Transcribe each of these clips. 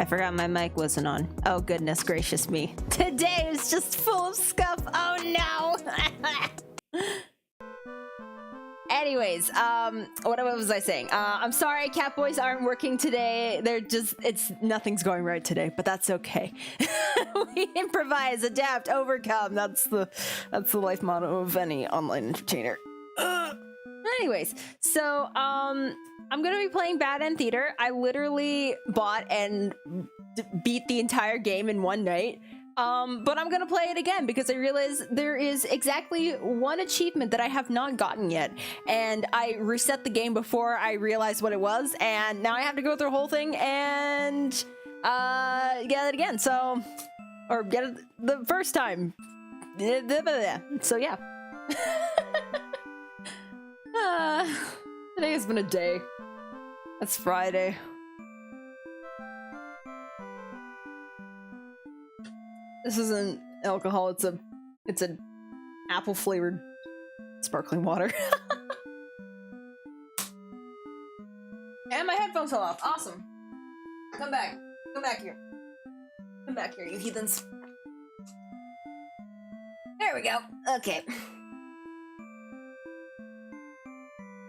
forgot my mic wasn't on. Oh, goodness gracious me. Today is just full of scuff. Oh, no. Anyways, what was I saying? I'm sorry, catboys aren't working today. They're just, nothing's going right today, but that's okay. We improvise, adapt, overcome. That's the life motto of any online entertainer. Anyways, so, I'm gonna be playing Bad End Theater. I literally bought and beat the entire game in one night. But I'm gonna play it again because I realized there is exactly one achievement that I have not gotten yet. And I reset the game before I realized what it was, and now I have to go through the whole thing and get it again. So, or get it the first time. So yeah. Today has been a day. It's Friday. This isn't alcohol, it's an apple flavored sparkling water. And my headphones fell off. Awesome. Come back. Come back here. Come back here, you heathens. There we go. Okay.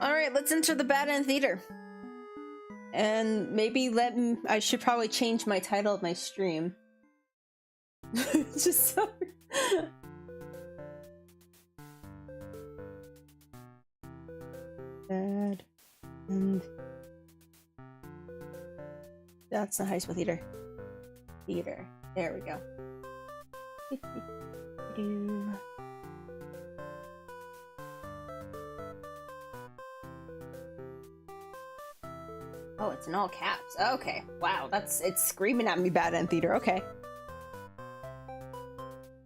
Alright, let's enter the Bad End Theater. And maybe I should probably change my title of my stream. Just so Bad End. That's not high school theater. There we go. Oh, it's in all caps. Okay. Wow, it's screaming at me, Bad End Theater. Okay.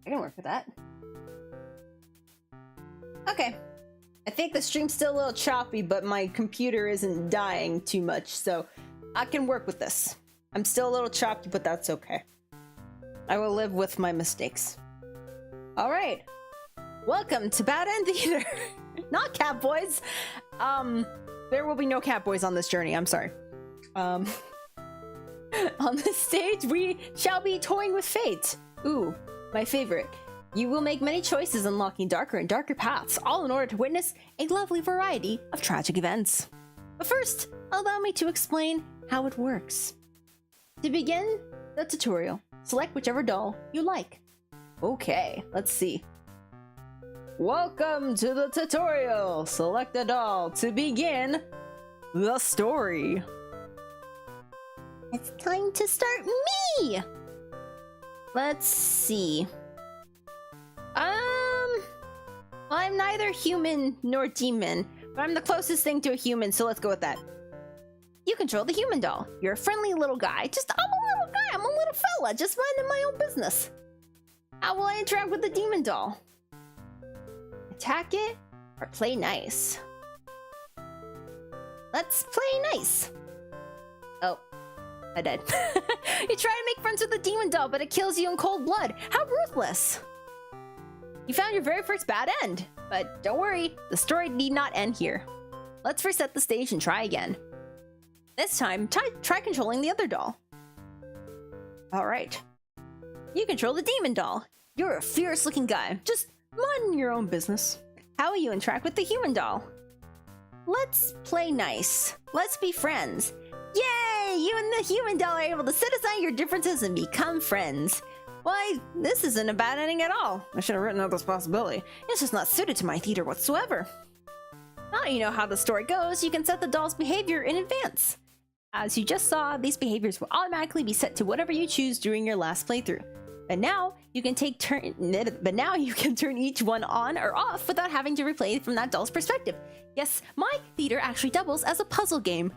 I can work with that. Okay. I think the stream's still a little choppy, but my computer isn't dying too much, so I can work with this. I'm still a little choppy, but that's okay. I will live with my mistakes. Alright. Welcome to Bad End Theater. Not catboys. There will be no catboys on this journey, I'm sorry. On this stage, we shall be toying with fate. Ooh, my favorite. You will make many choices, unlocking darker and darker paths, all in order to witness a lovely variety of tragic events. But first, allow me to explain how it works. To begin the tutorial, select whichever doll you like. Okay, let's see. Welcome to the tutorial. Select a doll to begin the story. It's time to start me! Let's see. Well, I'm neither human nor demon, but I'm the closest thing to a human, so let's go with that. You control the human doll. You're a friendly little guy. I'm a little guy. I'm a little fella, just minding my own business. How will I interact with the demon doll? Attack it or play nice? Let's play nice. Oh, I died. You try to make friends with the demon doll, but it kills you in cold blood. How ruthless. You found your very first bad end, but don't worry, the story need not end here. Let's reset the stage and try again. This time, try controlling the other doll. All right. You control the demon doll. You're a fierce looking guy, just mind your own business. How will you interact with the human doll? Let's play nice. Let's be friends. Yay! You and the human doll are able to set aside your differences and become friends. Why, this isn't a bad ending at all. I should have written out this possibility. It's just not suited to my theater whatsoever. Now you know how the story goes, you can set the doll's behavior in advance. As you just saw, these behaviors will automatically be set to whatever you choose during your last playthrough. But now you can turn each one on or off without having to replay from that doll's perspective. Yes, my theater actually doubles as a puzzle game.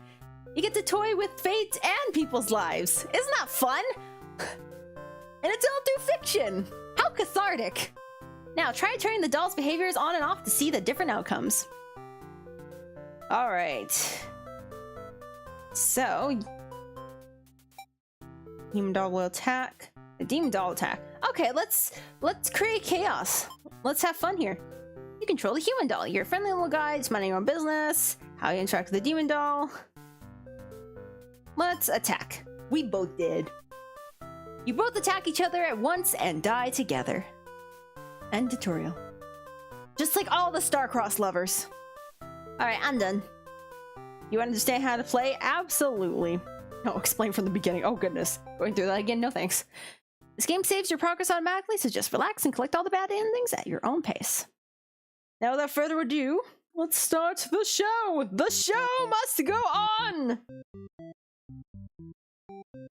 You get to toy with fate and people's lives. Isn't that fun? And it's all through fiction. How cathartic. Now try turning the doll's behaviors on and off to see the different outcomes. All right. So, human doll will attack. The demon doll attack. Okay, let's create chaos. Let's have fun here. You control the human doll. You're a friendly little guy, just minding your own business. How you interact with the demon doll. Let's attack. We both did. You both attack each other at once and die together. End tutorial. Just like all the Star-Crossed lovers. Alright, I'm done. You understand how to play? Absolutely. No, explain from the beginning. Oh goodness. Going through that again? No thanks. This game saves your progress automatically, so just relax and collect all the bad endings at your own pace. Now without further ado, let's start the show! The show must go on!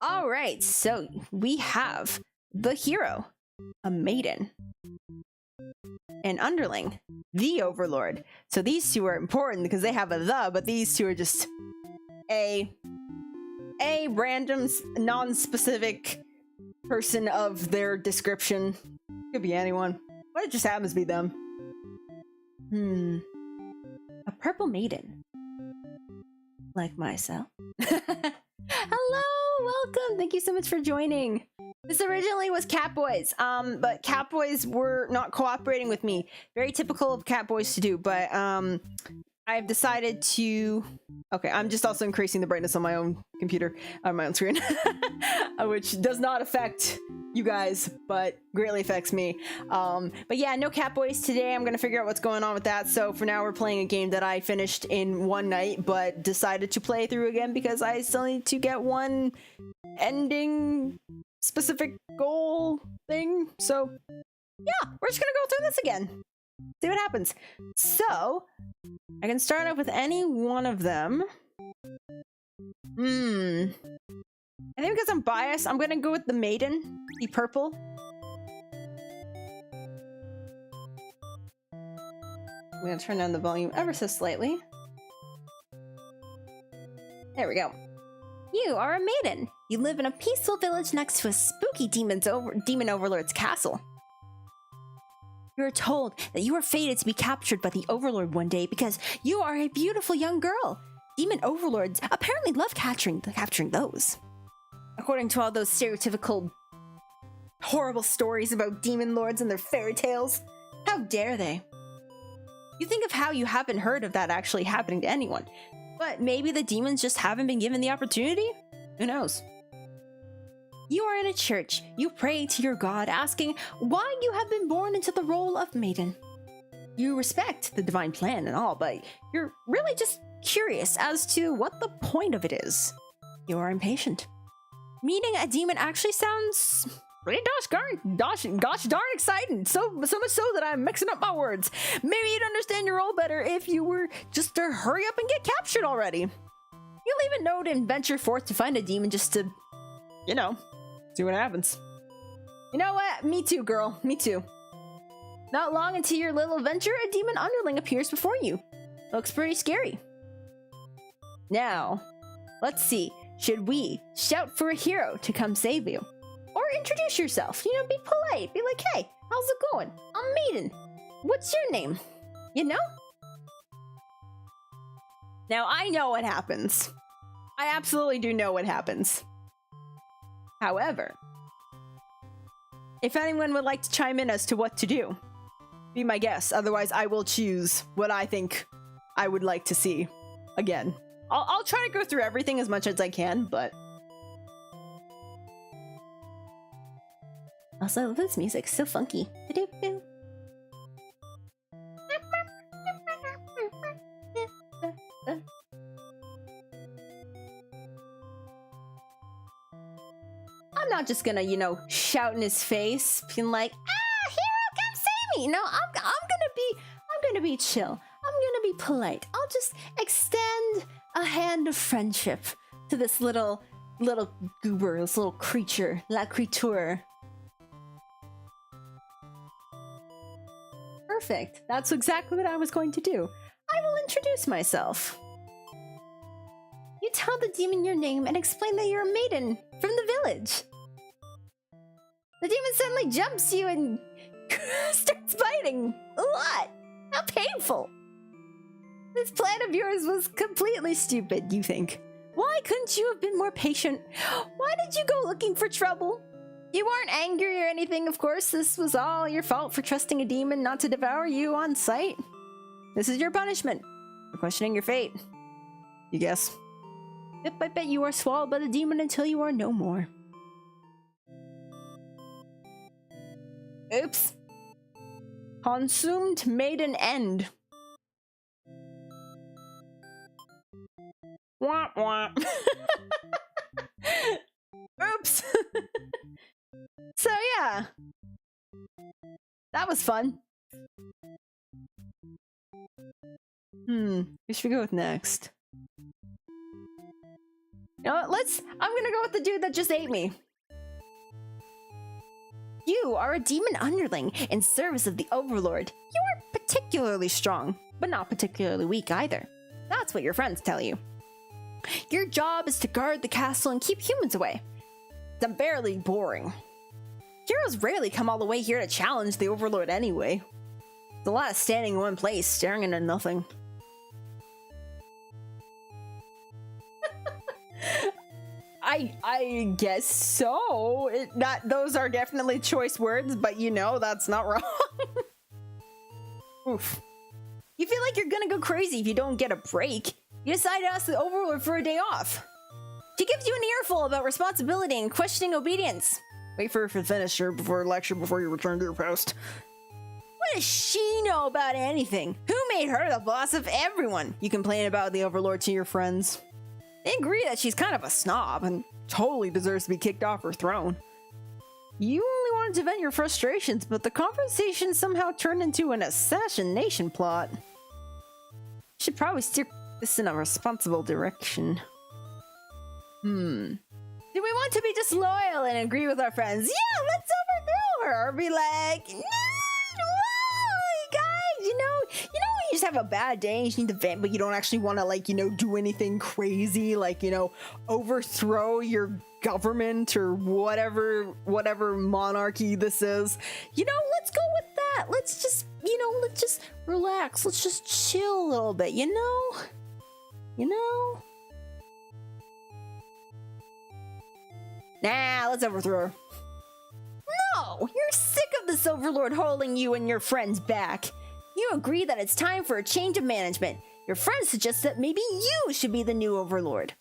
Alright, so we have the hero, a maiden, an underling, the overlord. So these two are important because they have a the, but these two are just a random, non-specific person of their description. Could be anyone, but it just happens to be them. A purple maiden. Like myself. Hello, welcome. Thank you so much for joining. This originally was Catboys, but Catboys were not cooperating with me. Very typical of Catboys to do, but I've decided to... Okay, I'm just also increasing the brightness on my own computer, on my own screen, which does not affect you guys, but greatly affects me. But yeah, no Catboys today. I'm gonna figure out what's going on with that. So for now, we're playing a game that I finished in one night, but decided to play through again because I still need to get one ending specific goal thing. So yeah, we're just gonna go through this again. See what happens. So I can start off with any one of them. I think because I'm biased, I'm gonna go with the maiden, the purple. I'm gonna turn down the volume ever so slightly. There we go. You are a maiden. You live in a peaceful village next to a spooky demon overlord's castle. You are told that you are fated to be captured by the overlord one day because you are a beautiful young girl. Demon overlords apparently love capturing those. According to all those stereotypical horrible stories about demon lords and their fairy tales. How dare they? You think of how you haven't heard of that actually happening to anyone, but maybe the demons just haven't been given the opportunity? Who knows? You are in a church. You pray to your god, asking why you have been born into the role of maiden. You respect the divine plan and all, but you're really just curious as to what the point of it is. You are impatient. Meeting a demon actually sounds pretty gosh darn exciting. So much so that I'm mixing up my words. Maybe you'd understand your role better if you were just to hurry up and get captured already. You'll even know to venture forth to find a demon just to, you know, see what happens. You know what? Me too, girl. Me too. Not long into your little venture, a demon underling appears before you. Looks pretty scary. Now, let's see. Should we shout for a hero to come save you? Or introduce yourself? You know, be polite. Be like, hey, how's it going? I'm Maiden. What's your name? You know? Now, I know what happens. I absolutely do know what happens. However, if anyone would like to chime in as to what to do, be my guest. Otherwise, I will choose what I think I would like to see again. I'll try to go through everything as much as I can, but... Also, this music's so funky. I'm not just gonna, you know, shout in his face, being like, "Ah, hero, come save me!" No, I'm gonna be chill. I'm gonna be polite. I'll just extend a hand of friendship to this little goober, this little creature, la creature. Perfect. That's exactly what I was going to do. I will introduce myself. You tell the demon your name and explain that you're a maiden from the village. The demon suddenly jumps you and starts biting. What? How painful. This plan of yours was completely stupid, you think. Why couldn't you have been more patient? Why did you go looking for trouble? You weren't angry or anything, of course. This was all your fault for trusting a demon not to devour you on sight. This is your punishment for questioning your fate. You guess? Bit by bit, you are swallowed by the demon until you are no more. Oops. Consumed maiden end. Womp womp. Oops. So yeah. That was fun. Who should we go with next? You know what, I'm gonna go with the dude that just ate me. You are a demon underling in service of the Overlord. You are particularly strong, but not particularly weak either. That's what your friends tell you. Your job is to guard the castle and keep humans away. It's unbearably boring. Heroes rarely come all the way here to challenge the Overlord anyway. It's a lot of standing in one place, staring into nothing. I guess so. Those are definitely choice words, but you know, that's not wrong. Oof. You feel like you're gonna go crazy if you don't get a break. You decide to ask the Overlord for a day off. She gives you an earful about responsibility and questioning obedience. Wait for her to finish her lecture before you return to your post. What does she know about anything? Who made her the boss of everyone? You complain about the Overlord to your friends. They agree that she's kind of a snob and totally deserves to be kicked off her throne. You only wanted to vent your frustrations, but the conversation somehow turned into an assassination plot. You should probably steer this in a responsible direction. Do we want to be disloyal and agree with our friends? Yeah, let's overthrow her! Or be like, no, guys, you know, when you just have a bad day and you just need to vent, but you don't actually want to, like, you know, do anything crazy, like, you know, overthrow your government or whatever monarchy this is. You know, let's go with that. Let's just, you know, let's just relax. Let's just chill a little bit, you know? You know? Nah, let's overthrow her. No! You're sick of this Overlord holding you and your friends back. You agree that it's time for a change of management. Your friends suggest that maybe you should be the new Overlord.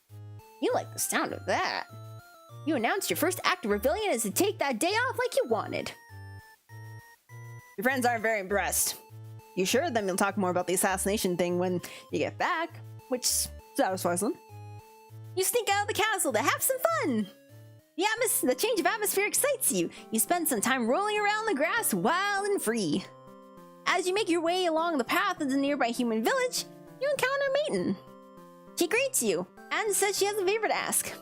You like the sound of that. You announced your first act of rebellion is to take that day off like you wanted. Your friends aren't very impressed. You assured them you'll talk more about the assassination thing when you get back, which satisfies them. You sneak out of the castle to have some fun. The change of atmosphere excites you. You spend some time rolling around the grass wild and free. As you make your way along the path of the nearby human village, you encounter Maiden. She greets you and says she has a favor to ask.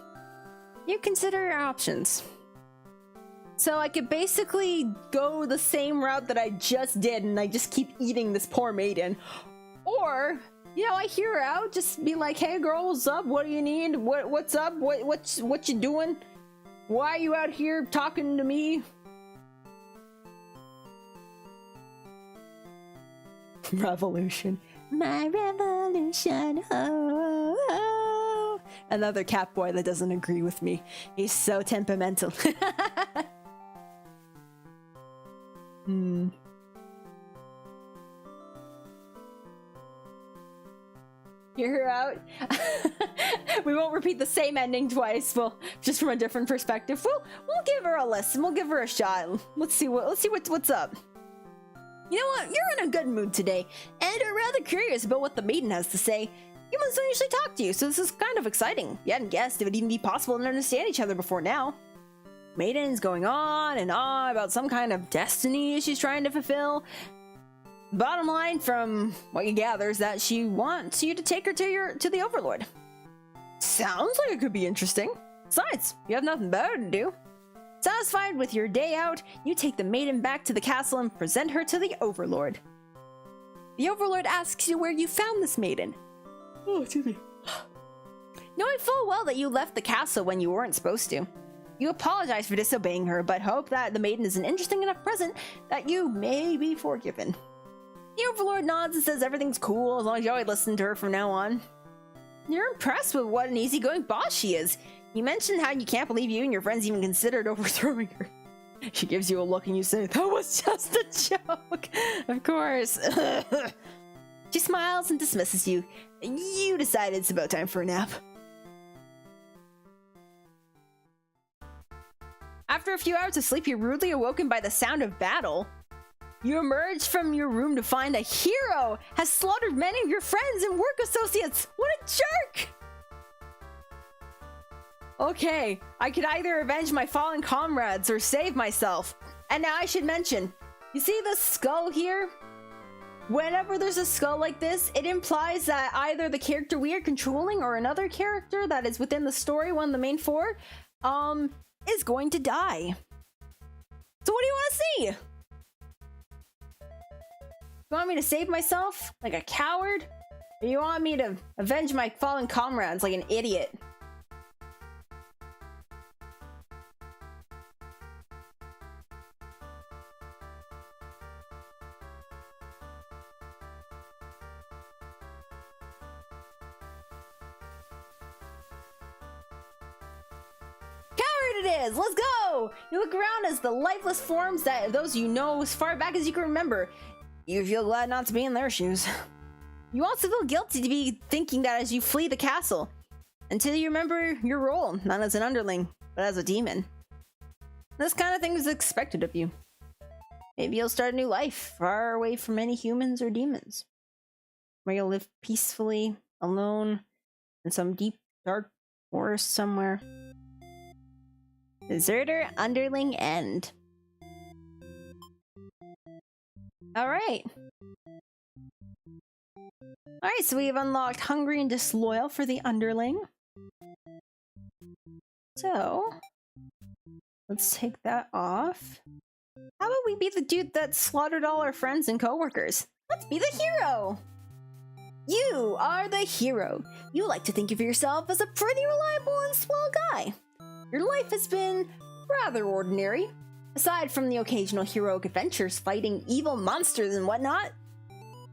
You consider your options. So I could basically go the same route that I just did and I just keep eating this poor maiden. Or, you know, I hear her out, just be like, hey girl, what's up? What do you need? What's up? What you doing? Why are you out here talking to me? Revolution. My revolution. Oh, oh. Another cat boy that doesn't agree with me. He's so temperamental. Hear her out. We won't repeat the same ending twice. Well, just from a different perspective. We'll give her a listen. We'll give her a shot. Let's see what's up. You know what? You're in a good mood today, and are rather curious about what the maiden has to say. Humans don't usually talk to you, so this is kind of exciting. You hadn't guessed it would even be possible to understand each other before now. Maiden's going on and on about some kind of destiny she's trying to fulfill. Bottom line, from what you gather, is that she wants you to take her to the Overlord. Sounds like it could be interesting. Besides, you have nothing better to do. Satisfied with your day out, you take the maiden back to the castle and present her to the Overlord. The Overlord asks you where you found this maiden. Oh, excuse me. Knowing full well that you left the castle when you weren't supposed to. You apologize for disobeying her, but hope that the maiden is an interesting enough present that you may be forgiven. The Overlord nods and says everything's cool as long as you always listen to her from now on. You're impressed with what an easygoing boss she is. You mentioned how you can't believe you and your friends even considered overthrowing her. She gives you a look and you say, that was just a joke. Of course. She smiles and dismisses you. You decide it's about time for a nap. After After a few hours of sleep, you're rudely awoken by the sound of battle. You emerge from your room to find a hero has slaughtered many of your friends and work associates. What a jerk! Okay, I could either avenge my fallen comrades or save myself. And now I should mention, you see this skull here? Whenever there's a skull like this, it implies that either the character we are controlling or another character that is within the story, one of the main four, is going to die. So what do you want to see? You want me to save myself like a coward? Or you want me to avenge my fallen comrades like an idiot? It is. Let's go. You look around as the lifeless forms that those you know as far back as you can remember. You feel glad not to be in their shoes. You also feel guilty to be thinking that as you flee the castle, until you remember your role, not as an underling, but as a demon. This kind of thing is expected of you. Maybe you'll start a new life, far away from any humans or demons, where you'll live peacefully, alone, in some deep, dark forest somewhere. Deserter Underling End. Alright. Alright, so we've unlocked Hungry and Disloyal for the Underling. So, let's take that off. How about we be the dude that slaughtered all our friends and coworkers? Let's be the hero! You are the hero. You like to think of yourself as a pretty reliable and swell guy. Your life has been rather ordinary. Aside from the occasional heroic adventures fighting evil monsters and whatnot,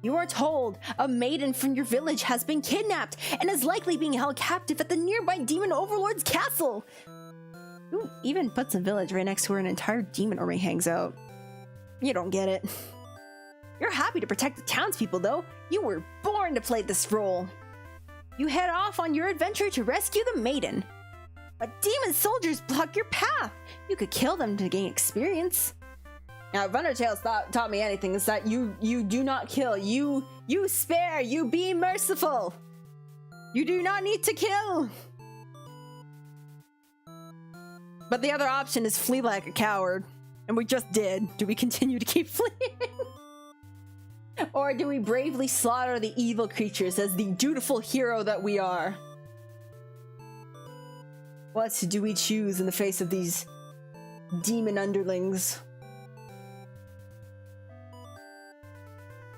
you are told a maiden from your village has been kidnapped and is likely being held captive at the nearby demon overlord's castle. Who even puts a village right next to where an entire demon army hangs out? You don't get it. You're happy to protect the townspeople though. You were born to play this role. You head off on your adventure to rescue the maiden. But demon soldiers block your path. You could kill them to gain experience. Now, if Undertale's taught me anything, is that you do not kill. You spare. You be merciful. You do not need to kill. But the other option is flee like a coward. And we just did. Do we continue to keep fleeing? Or do we bravely slaughter the evil creatures as the dutiful hero that we are? What do we choose in the face of these demon underlings?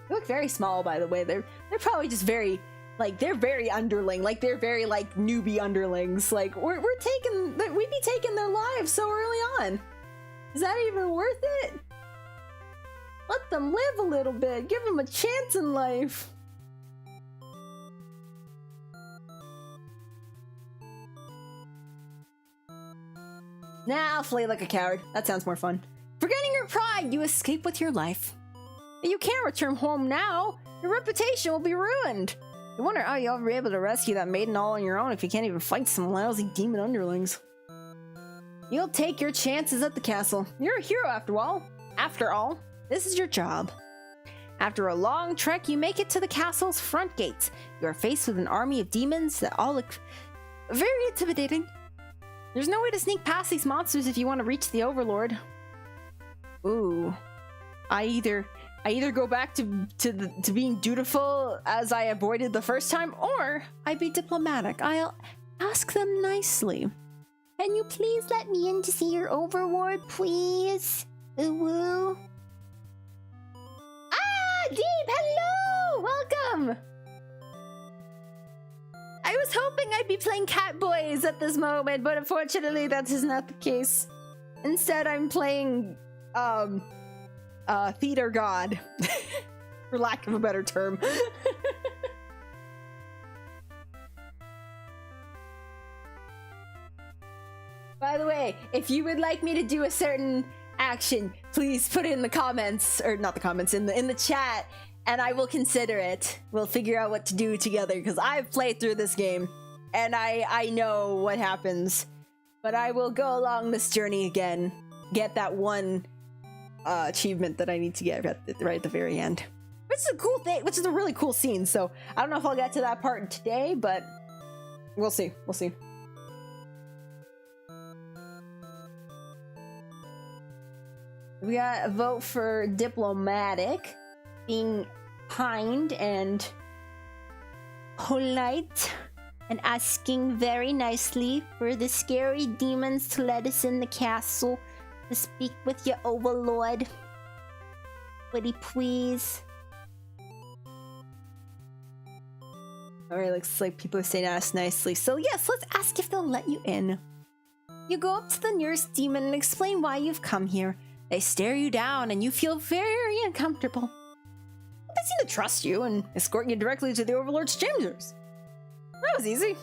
They look very small, by the way. They're probably just very, like, they're very underling. Like, they're very, like, newbie underlings. Like, we'd be taking their lives so early on. Is that even worth it? Let them live a little bit. Give them a chance in life. Nah, I'll flee like a coward. That sounds more fun. Forgetting your pride, you escape with your life. But you can't return home now. Your reputation will be ruined. I wonder how you'll be able to rescue that maiden all on your own if you can't even fight some lousy demon underlings. You'll take your chances at the castle. You're a hero after all. After all, this is your job. After a long trek, you make it to the castle's front gates. You are faced with an army of demons that all look very intimidating. There's no way to sneak past these monsters if you want to reach the Overlord. Ooh. I either go back to being dutiful as I avoided the first time, or I be diplomatic. I'll ask them nicely. Can you please let me in to see your Overlord, please? Ooh. Ah, Deep, hello! Welcome! I was hoping I'd be playing Catboys at this moment, but unfortunately that is not the case. Instead, I'm playing, Theater God. For lack of a better term. By the way, if you would like me to do a certain action, please put it in the comments, or not the comments, in the chat, and I will consider it. We'll figure out what to do together, because I've played through this game, and I know what happens. But I will go along this journey again. get that one achievement that I need to get right at the very end. Which is a cool thing, which is a really cool scene. So I don't know if I'll get to that part today, but we'll see. We'll see. We got a vote for diplomatic, being kind and polite, and asking very nicely for the scary demons to let us in the castle to speak with your overlord. Would he please? Alright, looks like people are saying ask nicely. So yes, let's ask if they'll let you in. You go up to the nearest demon and explain why you've come here. They stare you down and you feel very uncomfortable. But they seem to trust you and escort you directly to the Overlord's chambers. That was easy.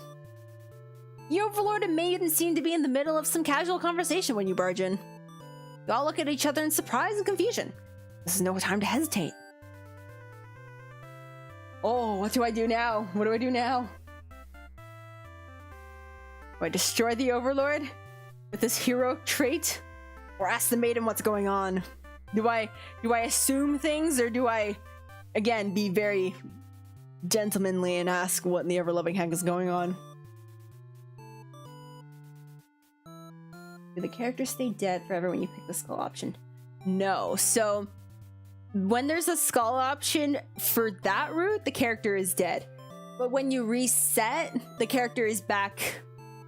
The Overlord and Maiden seem to be in the middle of some casual conversation when you barge in. You all look at each other in surprise and confusion. This is no time to hesitate. Oh, what do I do now? What do I do now? Do I destroy the Overlord with this hero trait? Or ask the Maiden what's going on? Do I assume things, or do I, again, be very gentlemanly and ask what in the ever-loving heck is going on? Do the characters stay dead forever when you pick the skull option? No. So when there's a skull option for that route, the character is dead. But when you reset, the character is back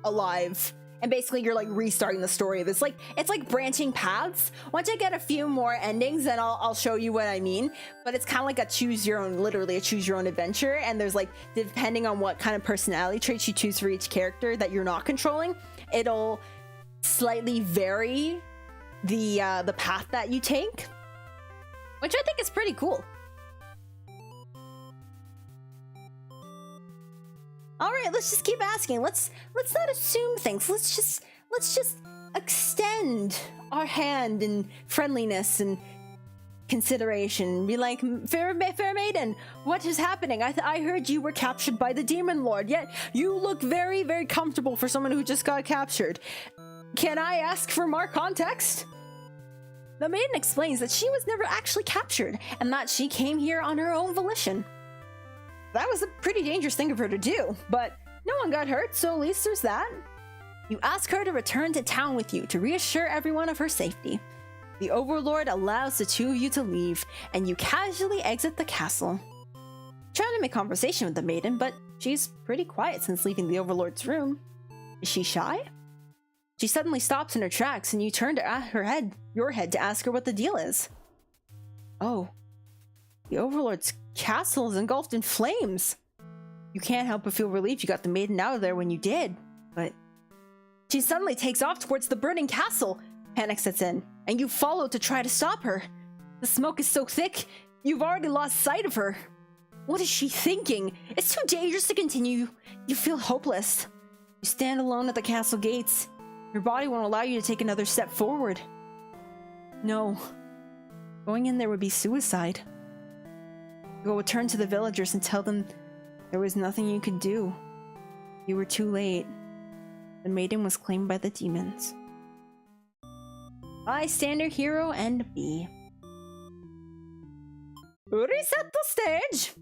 alive. And basically you're like restarting the story. It's like branching paths. Once I get a few more endings, then I'll show you what I mean. But it's kind of like a choose your own, literally a choose your own adventure. And there's like, depending on what kind of personality traits you choose for each character that you're not controlling, it'll slightly vary the path that you take, which I think is pretty cool. All right, let's just keep asking. Let's not assume things. Let's just extend our hand in friendliness and consideration. Be like, fair maiden, what is happening? I heard you were captured by the demon lord, yet you look very, very comfortable for someone who just got captured. Can I ask for more context? The maiden explains that she was never actually captured and that she came here on her own volition. That was a pretty dangerous thing of her to do, but no one got hurt, so at least there's that. You ask her to return to town with you to reassure everyone of her safety. The Overlord allows the two of you to leave, and you casually exit the castle. Trying to make conversation with the maiden, but she's pretty quiet since leaving the Overlord's room. Is she shy? She suddenly stops in her tracks, and you turn to your head to ask her what the deal is. Oh, the Overlord's castle is engulfed in flames. You can't help but feel relieved you got the maiden out of there when you did, but she suddenly takes off towards the burning castle. Panic sets in, and you follow to try to stop her. The smoke is so thick, you've already lost sight of her. What is she thinking? It's too dangerous to continue. You feel hopeless. You stand alone at the castle gates. Your body won't allow you to take another step forward. No. Going in there would be suicide. You will return to the villagers and tell them there was nothing you could do. You were too late. The maiden was claimed by the demons. Bystander, hero, and B. Reset the stage!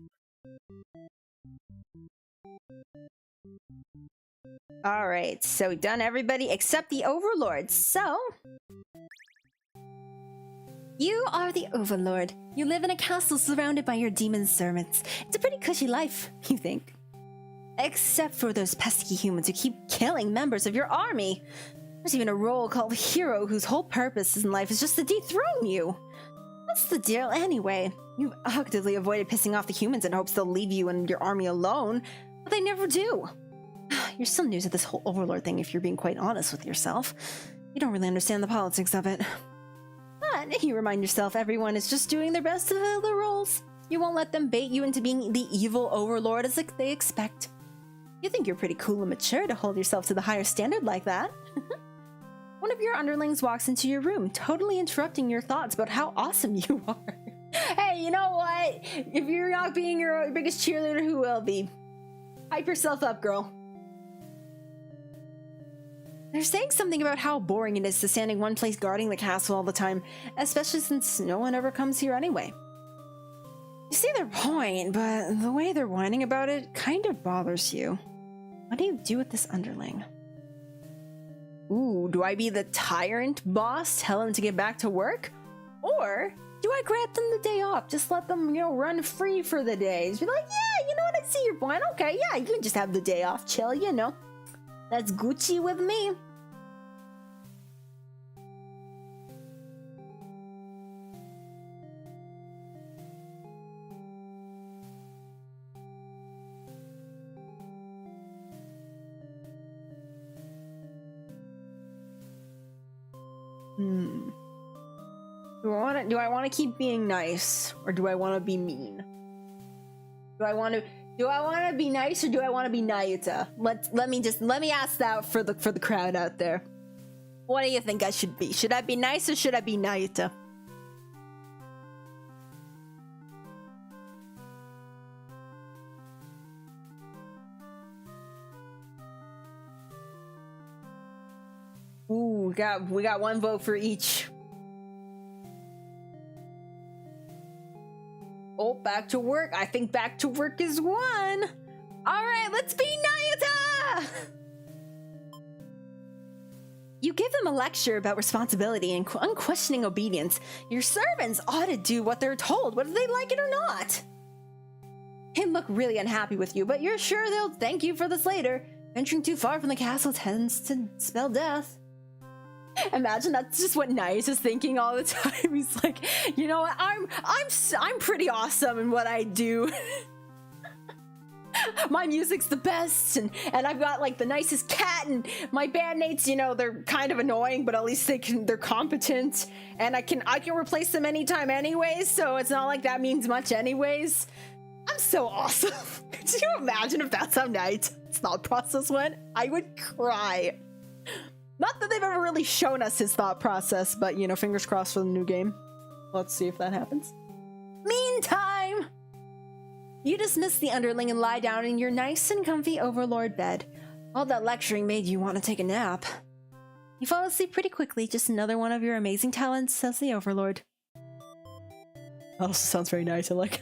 Alright, so we've done everybody except the Overlord, so... You are the Overlord. You live in a castle surrounded by your demon servants. It's a pretty cushy life, you think. Except for those pesky humans who keep killing members of your army. There's even a role called Hero whose whole purpose in life is just to dethrone you. What's the deal anyway? You've actively avoided pissing off the humans in hopes they'll leave you and your army alone, but they never do. You're still new to this whole Overlord thing if you're being quite honest with yourself. You don't really understand the politics of it. But you remind yourself everyone is just doing their best to fill their roles. You won't let them bait you into being the evil Overlord as they expect. You think you're pretty cool and mature to hold yourself to the higher standard like that. One of your underlings walks into your room, totally interrupting your thoughts about how awesome you are. Hey, you know what? If you're not being your biggest cheerleader, who will be? Hype yourself up, girl. They're saying something about how boring it is to stand in one place guarding the castle all the time, especially since no one ever comes here anyway. You see their point, but the way they're whining about it kind of bothers you. What do you do with this underling? Ooh, do I be the tyrant boss, tell them to get back to work? Or do I grant them the day off? Just let them, run free for the days. Be like, yeah, you know what, I see your point. Okay, yeah, you can just have the day off, chill, That's Gucci with me. Do I want to keep being nice, or do I want to be mean? Do I want to be nice, or do I want to be Nayuta? Let me ask that for the crowd out there. What do you think I should be? Should I be nice or should I be Nayuta? Ooh, we got one vote for each. Oh, back to work. I think back to work is one. All right, let's be Nayuta! You give them a lecture about responsibility and unquestioning obedience. Your servants ought to do what they're told, whether they like it or not. They look really unhappy with you, but you're sure they'll thank you for this later. Venturing too far from the castle tends to spell death. Imagine that's just what Nice is thinking all the time. He's like, you know what? I'm pretty awesome in what I do. My music's the best, and I've got like the nicest cat, and my bandmates, they're kind of annoying, but at least they're competent, and I can replace them anytime anyways, so it's not like that means much anyways. I'm so awesome. Could you imagine if that's how Knight's thought process went? I would cry. Not that they've ever really shown us his thought process, but, fingers crossed for the new game. Let's see if that happens. Meantime, you dismiss the underling and lie down in your nice and comfy overlord bed. All that lecturing made you want to take a nap. You fall asleep pretty quickly, just another one of your amazing talents, says the overlord. That also sounds very nice, I like.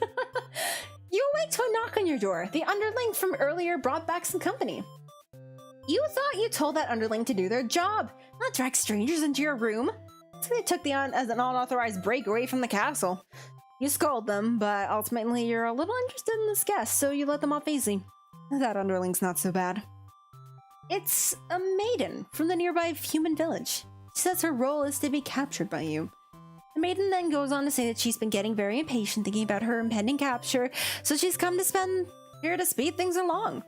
You awake to a knock on your door. The underling from earlier brought back some company. You thought you told that underling to do their job, not drag strangers into your room. So they took as an unauthorized break away from the castle. You scold them, but ultimately you're a little interested in this guest, so you let them off easy. That underling's not so bad. It's a maiden from the nearby human village. She says her role is to be captured by you. The maiden then goes on to say that she's been getting very impatient thinking about her impending capture, so she's come to spend here to speed things along.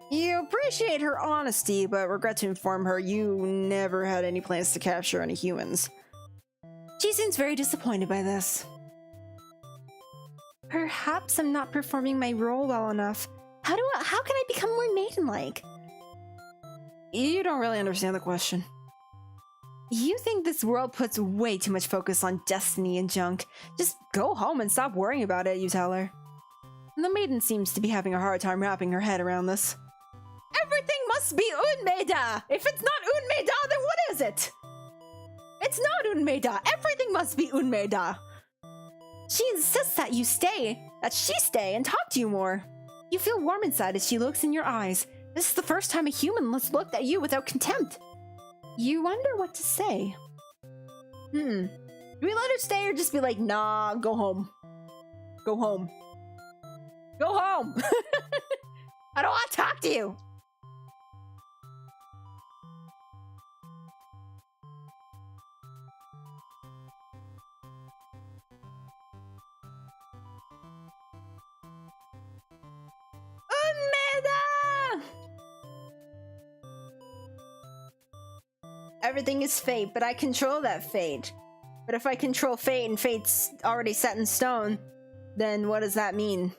You appreciate her honesty, but regret to inform her you never had any plans to capture any humans. She seems very disappointed by this. Perhaps I'm not performing my role well enough. How can I become more maiden-like? You don't really understand the question. You think this world puts way too much focus on destiny and junk. Just go home and stop worrying about it, you tell her. The maiden seems to be having a hard time wrapping her head around this. Everything must be Unmeda! If it's not Unmeda, then what is it? It's not Unmeda! Everything must be Unmeda! She insists that she stay and talk to you more. You feel warm inside as she looks in your eyes. This is the first time a human has looked at you without contempt. You wonder what to say. Do we let her stay or just be like, nah, go home. Go home. Go home! I don't want to talk to you! Unmeda! Everything is fate, but I control that fate. But if I control fate and fate's already set in stone, then what does that mean?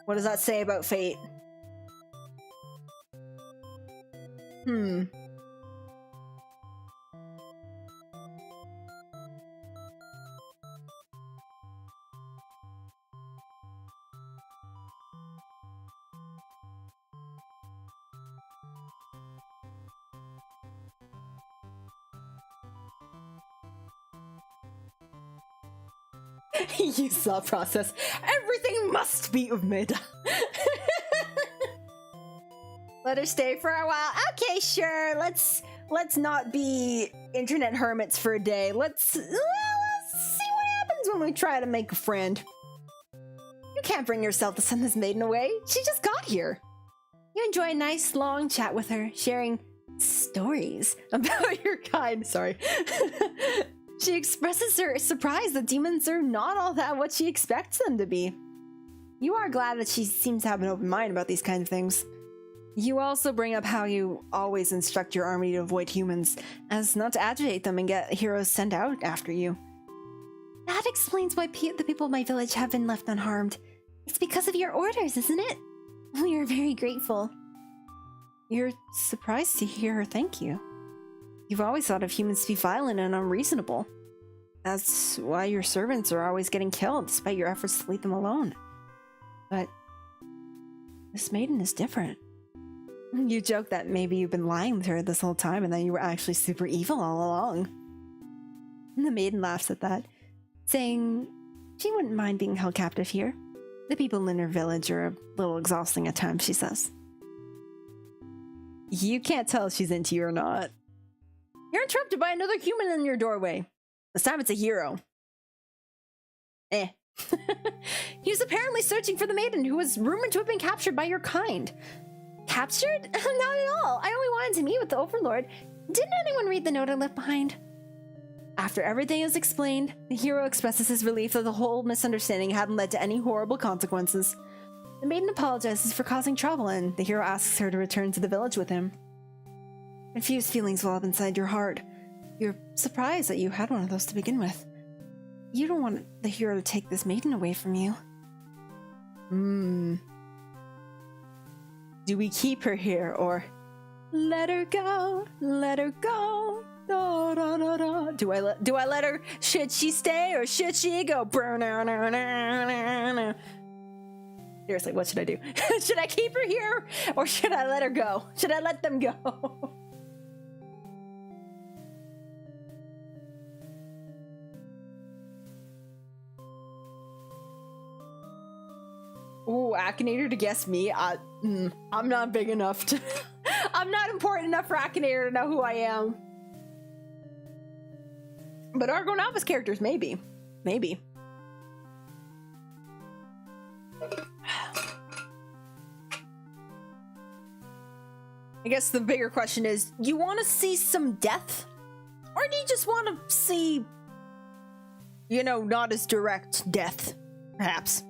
What does that say about fate? Use thought process. Everything must be made. Let her stay for a while. Okay, sure. Let's not be internet hermits for a day. Let's see what happens when we try to make a friend. You can't bring yourself to send this maiden away. She just got here. You enjoy a nice long chat with her, sharing stories about your kind. Sorry. She expresses her surprise that demons are not all that what she expects them to be. You are glad that she seems to have an open mind about these kinds of things. You also bring up how you always instruct your army to avoid humans, as not to agitate them and get heroes sent out after you. That explains why the people of my village have been left unharmed. It's because of your orders, isn't it? We are very grateful. You're surprised to hear her thank you. You've always thought of humans to be violent and unreasonable. That's why your servants are always getting killed, despite your efforts to leave them alone. But this maiden is different. You joke that maybe you've been lying to her this whole time and that you were actually super evil all along. And the maiden laughs at that, saying she wouldn't mind being held captive here. The people in her village are a little exhausting at times, she says. You can't tell if she's into you or not. You're interrupted by another human in your doorway. This time it's a hero. He's apparently searching for the maiden who was rumored to have been captured by your kind. Captured? Not at all. I only wanted to meet with the Overlord. Didn't anyone read the note I left behind? After everything is explained, the hero expresses his relief that the whole misunderstanding hadn't led to any horrible consequences. The maiden apologizes for causing trouble, and the hero asks her to return to the village with him. Confused feelings well up inside your heart. You're surprised that you had one of those to begin with. You don't want the hero to take this maiden away from you. Do we keep her here, or let her go, let her go? Da, da, da, da. Do I let her? Should she stay or should she go? Seriously, what should I do? Should I keep her here or should I let her go? Should I let them go? Ooh, Akinator to guess me. I'm not big enough to. I'm not important enough for Akinator to know who I am. But Argo Novice characters, maybe. Maybe. I guess the bigger question is, you want to see some death? Or do you just want to see, you know, not as direct death, perhaps?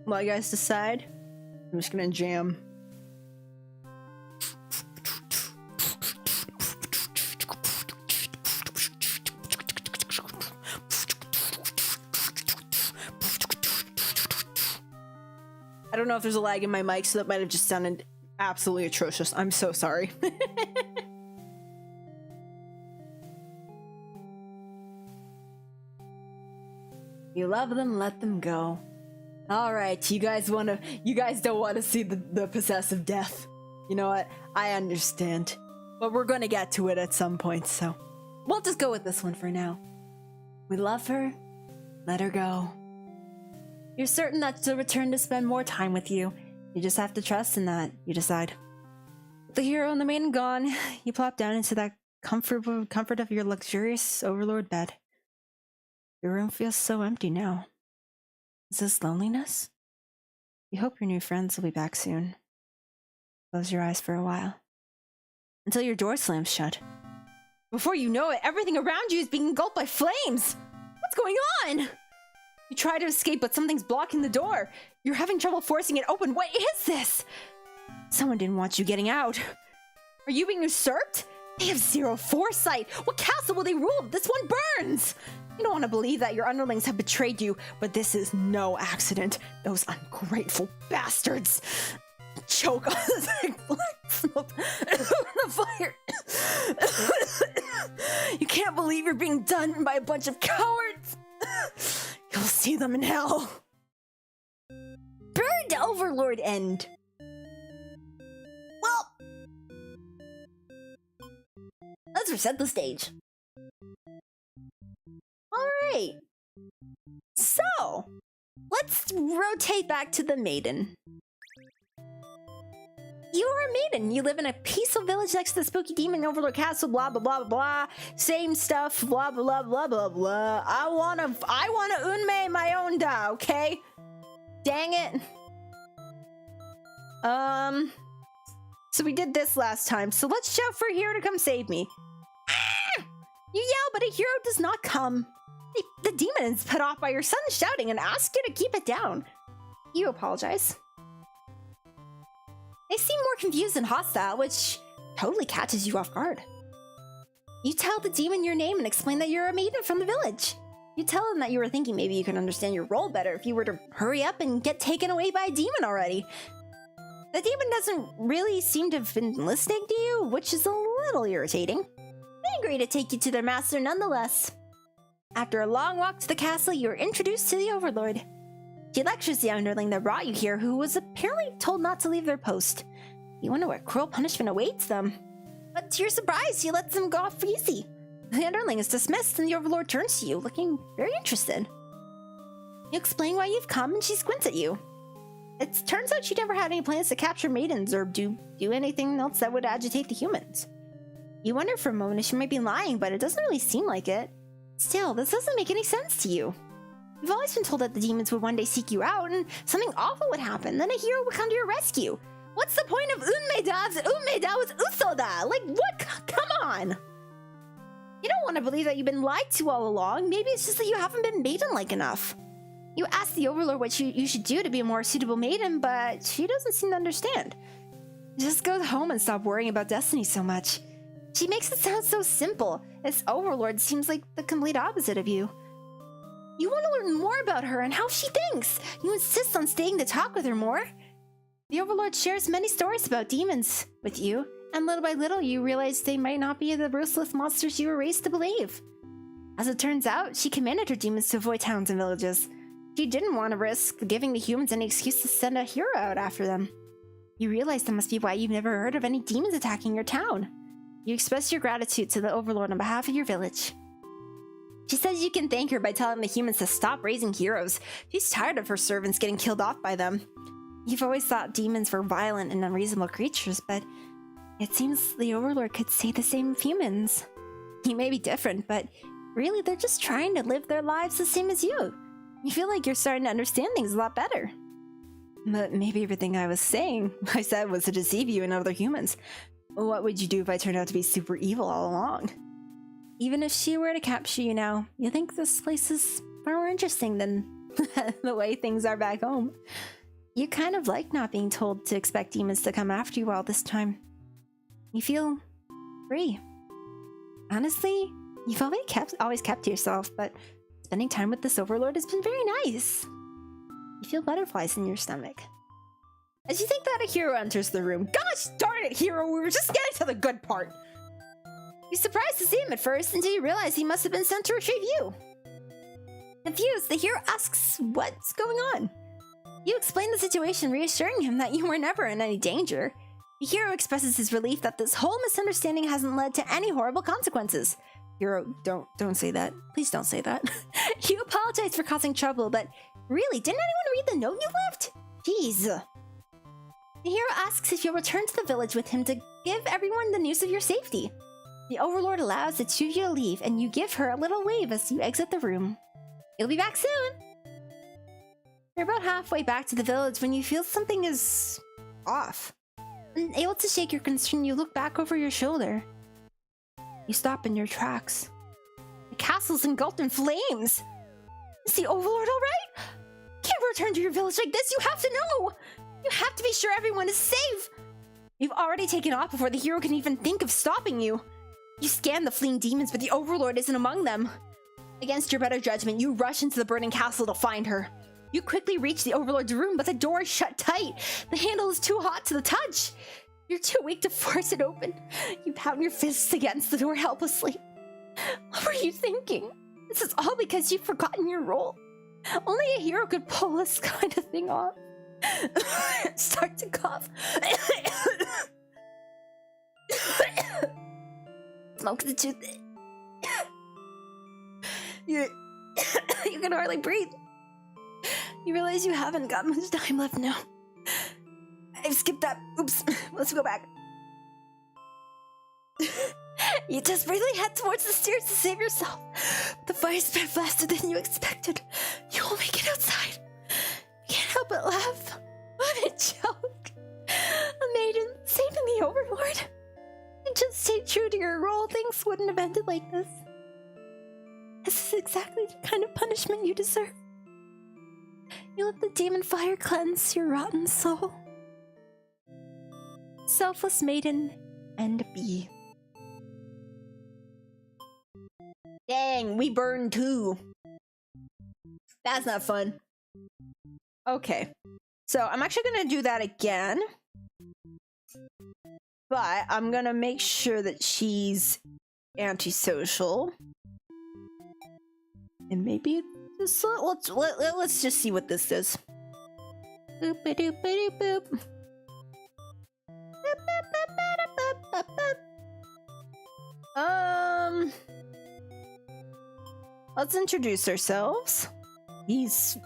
While you guys decide, I'm just gonna jam. I don't know if there's a lag in my mic, so that might have just sounded absolutely atrocious. I'm so sorry. You love them, let them go. Alright, you guys don't want to see the possessive death. You know what? I understand. But we're gonna get to it at some point, so we'll just go with this one for now. We love her, let her go. You're certain that she'll return to spend more time with you. You just have to trust in that, you decide. With the hero and the maiden gone, you plop down into that comfort of your luxurious overlord bed. Your room feels so empty now. Is this loneliness? You hope your new friends will be back soon. Close your eyes for a while. Until your door slams shut. Before you know it, everything around you is being engulfed by flames! What's going on? You try to escape, but something's blocking the door. You're having trouble forcing it open. What is this? Someone didn't want you getting out. Are you being usurped? They have zero foresight. What castle will they rule? This one burns! You don't want to believe that your underlings have betrayed you, but this is no accident. Those ungrateful bastards choke on the Smoke the fire. You can't believe you're being done by a bunch of cowards. You'll see them in hell. Burned Overlord end. Well, let's reset the stage. Alright. So, let's rotate back to the maiden. You are a maiden. You live in a peaceful village next to the spooky demon overlord castle, blah blah blah blah blah. Same stuff, blah blah blah blah blah. I wanna unme my own da, okay? Dang it. So we did this last time, so let's shout for a hero to come save me. Ah! You yell, but a hero does not come. The demon is put off by your son's shouting and asks you to keep it down. You apologize. They seem more confused and hostile, which totally catches you off guard. You tell the demon your name and explain that you're a maiden from the village. You tell them that you were thinking maybe you could understand your role better if you were to hurry up and get taken away by a demon already. The demon doesn't really seem to have been listening to you, which is a little irritating. They agree to take you to their master nonetheless. After a long walk to the castle, you are introduced to the Overlord. She lectures the underling that brought you here, who was apparently told not to leave their post. You wonder what cruel punishment awaits them. But to your surprise, she lets them go off easy. The underling is dismissed and the Overlord turns to you, looking very interested. You explain why you've come and she squints at you. It turns out she never had any plans to capture maidens or do anything else that would agitate the humans. You wonder for a moment if she might be lying, but it doesn't really seem like it. Still, this doesn't make any sense to you. You've always been told that the demons would one day seek you out and something awful would happen, then a hero would come to your rescue. What's the point of Unmeda if Unmeda was Usoda? Like, what? Come on! You don't want to believe that you've been lied to all along. Maybe it's just that you haven't been maiden-like enough. You ask the Overlord what you should do to be a more suitable maiden, but she doesn't seem to understand. Just go home and stop worrying about destiny so much. She makes it sound so simple. This Overlord seems like the complete opposite of you. You want to learn more about her and how she thinks. You insist on staying to talk with her more. The Overlord shares many stories about demons with you, and little by little you realize they might not be the ruthless monsters you were raised to believe. As it turns out, she commanded her demons to avoid towns and villages. She didn't want to risk giving the humans any excuse to send a hero out after them. You realize that must be why you've never heard of any demons attacking your town. You express your gratitude to the Overlord on behalf of your village. She says you can thank her by telling the humans to stop raising heroes. She's tired of her servants getting killed off by them. You've always thought demons were violent and unreasonable creatures, but it seems the Overlord could say the same of humans. He may be different, but really they're just trying to live their lives the same as you. You feel like you're starting to understand things a lot better. But maybe everything I said was to deceive you and other humans. What would you do if I turned out to be super evil all along? Even if she were to capture you now, you think this place is far more interesting than the way things are back home. You kind of like not being told to expect demons to come after you all this time. You feel free. Honestly, you've always kept to yourself, but spending time with this Overlord has been very nice. You feel butterflies in your stomach. As you think that, a hero enters the room. Gosh darn it, hero, we were just getting to the good part. You're surprised to see him at first until you realize he must have been sent to retrieve you. Confused, the hero asks what's going on. You explain the situation, reassuring him that you were never in any danger. The hero expresses his relief that this whole misunderstanding hasn't led to any horrible consequences. Hero, don't say that. Please don't say that. You apologize for causing trouble, but really, didn't anyone read the note you left? Jeez. The hero asks if you'll return to the village with him to give everyone the news of your safety. The Overlord allows the two of you to leave, and you give her a little wave as you exit the room. You'll be back soon! You're about halfway back to the village when you feel something is off. Unable to shake your concern, you look back over your shoulder. You stop in your tracks. The castle's engulfed in flames! Is the Overlord alright? Can't return to your village like this, you have to know! You have to be sure everyone is safe! You've already taken off before the hero can even think of stopping you. You scan the fleeing demons, but the Overlord isn't among them. Against your better judgment, you rush into the burning castle to find her. You quickly reach the Overlord's room, but the door is shut tight. The handle is too hot to the touch. You're too weak to force it open. You pound your fists against the door helplessly. What were you thinking? This is all because you've forgotten your role. Only a hero could pull this kind of thing off. Start to cough. Smoke's too thick. You can hardly breathe. You realize you haven't got much time left now. I've skipped that. Oops. Let's go back. You desperately head towards the stairs to save yourself. The fire spread faster than you expected. You will make it outside. You can't help but laugh. What a joke. A maiden saving the Overlord. You just stayed true to your role. Things wouldn't have ended like this. This is exactly the kind of punishment you deserve. You let the demon fire cleanse your rotten soul. Selfless maiden and bee. Dang, we burned too. That's not fun. Okay, so I'm actually gonna do that again. But I'm gonna make sure that she's antisocial. And maybe this, let's just see what this does. Boop a doop a doop boop. Let's introduce ourselves. He's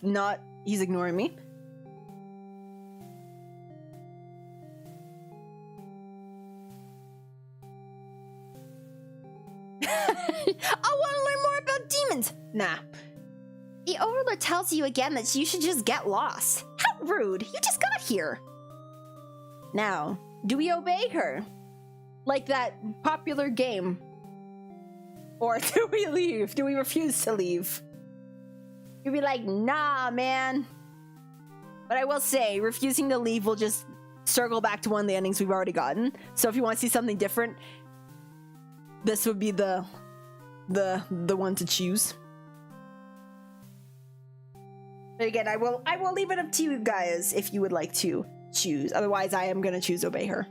ignoring me. I want to learn more about demons. Nah. The Overlord tells you again that you should just get lost. How rude. You just got here. Now, do we obey her? Like that popular game? Or do we leave? Do we refuse to leave? You'd be like, nah, man. But I will say, refusing to leave will just circle back to one of the endings we've already gotten. So if you want to see something different, this would be the one to choose. But again, I will leave it up to you guys if you would like to choose. Otherwise, I am gonna choose obey her.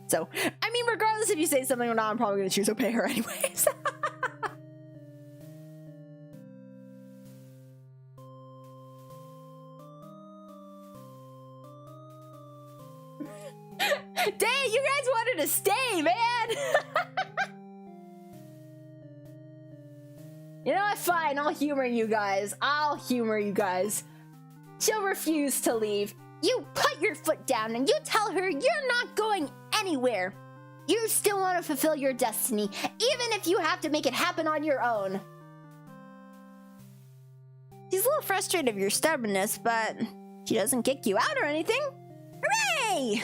So, I mean, regardless if you say something or not, I'm probably gonna choose obey her anyways. Dang, you guys wanted to stay, man! You know what? Fine, I'll humor you guys. I'll humor you guys. She'll refuse to leave. You put your foot down and you tell her you're not going anywhere. You still want to fulfill your destiny, even if you have to make it happen on your own. She's a little frustrated of your stubbornness, but she doesn't kick you out or anything. Hooray!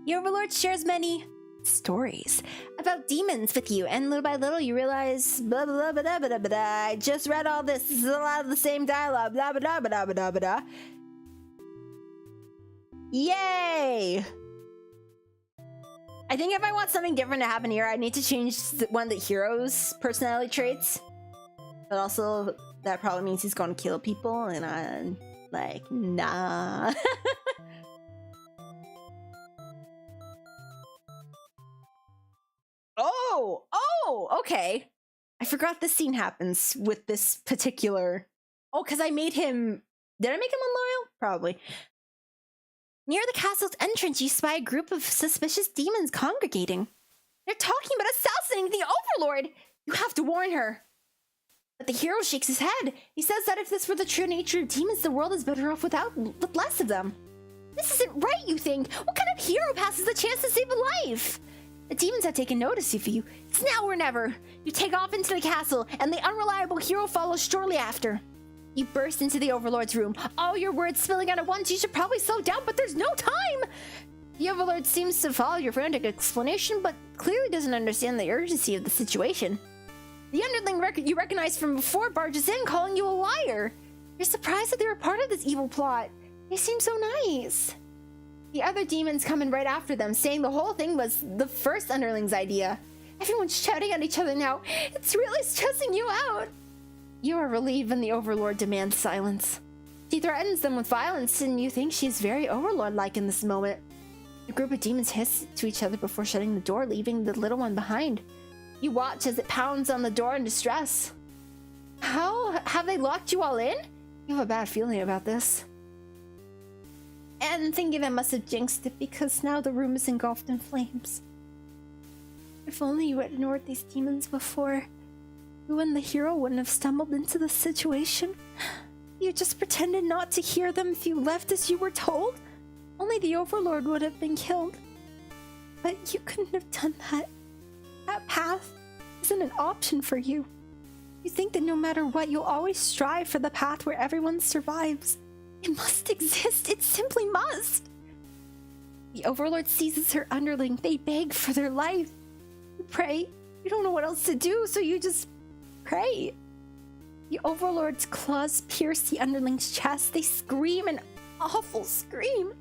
The Overlord shares many stories about demons with you, and little by little you realize blah blah blah blah blah blah blah. I just read all this. This is a lot of the same dialogue. Blah blah blah blah blah blah blah. Yay! I think if I want something different to happen here, I need to change one of the hero's personality traits. But also, that probably means he's gonna kill people, and I'm like, nah. Oh, okay. I forgot this scene happens with this particular... Oh, because I made him... Did I make him unloyal? Probably. Near the castle's entrance, you spy a group of suspicious demons congregating. They're talking about assassinating the Overlord! You have to warn her. But the hero shakes his head. He says that if this were the true nature of demons, the world is better off with less of them. This isn't right, you think? What kind of hero passes the chance to save a life? The demons have taken notice of you. It's now or never. You take off into the castle, and the unreliable hero follows shortly after. You burst into the Overlord's room, all your words spilling out at once. You should probably slow down, but there's no time! The Overlord seems to follow your frantic explanation, but clearly doesn't understand the urgency of the situation. The underling you recognize from before barges in, calling you a liar. You're surprised that they were part of this evil plot. They seem so nice. The other demons come in right after them, saying the whole thing was the first underling's idea. Everyone's shouting at each other now. It's really stressing you out. You are relieved when the Overlord demands silence. She threatens them with violence, and you think she's very Overlord-like in this moment. A group of demons hiss to each other before shutting the door, leaving the little one behind. You watch as it pounds on the door in distress. How have they locked you all in? You have a bad feeling about this. And thinking I must have jinxed it because now the room is engulfed in flames. If only you had ignored these demons before, you and the hero wouldn't have stumbled into the situation. You just pretended not to hear them if you left as you were told. Only the Overlord would have been killed. But you couldn't have done that. That path isn't an option for you. You think that no matter what, you'll always strive for the path where everyone survives. It must exist. It simply must. The Overlord seizes her underling. They beg for their life. You pray. You don't know what else to do, so you just pray. The Overlord's claws pierce the underling's chest. They scream an awful scream.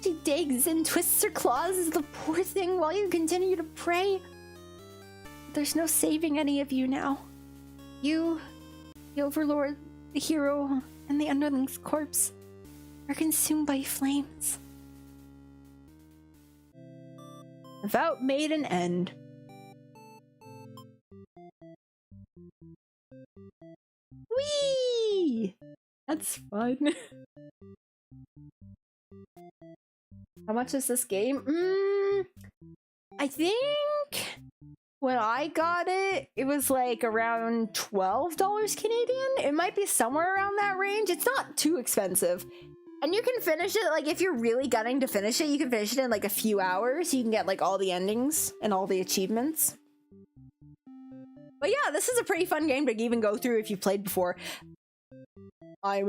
She digs and twists her claws, the poor thing, while you continue to pray. There's no saving any of you now. You, the Overlord, the hero, and the underling's corpse are consumed by flames. Without made an end. Whee! That's fun. How much is this game? I think when I got it, it was like around $12 Canadian. It might be somewhere around that range. It's not too expensive. And you can finish it, like, if you're really gunning to finish it, you can finish it in like a few hours. You can get like all the endings and all the achievements. But yeah, this is a pretty fun game to even go through if you've played before. I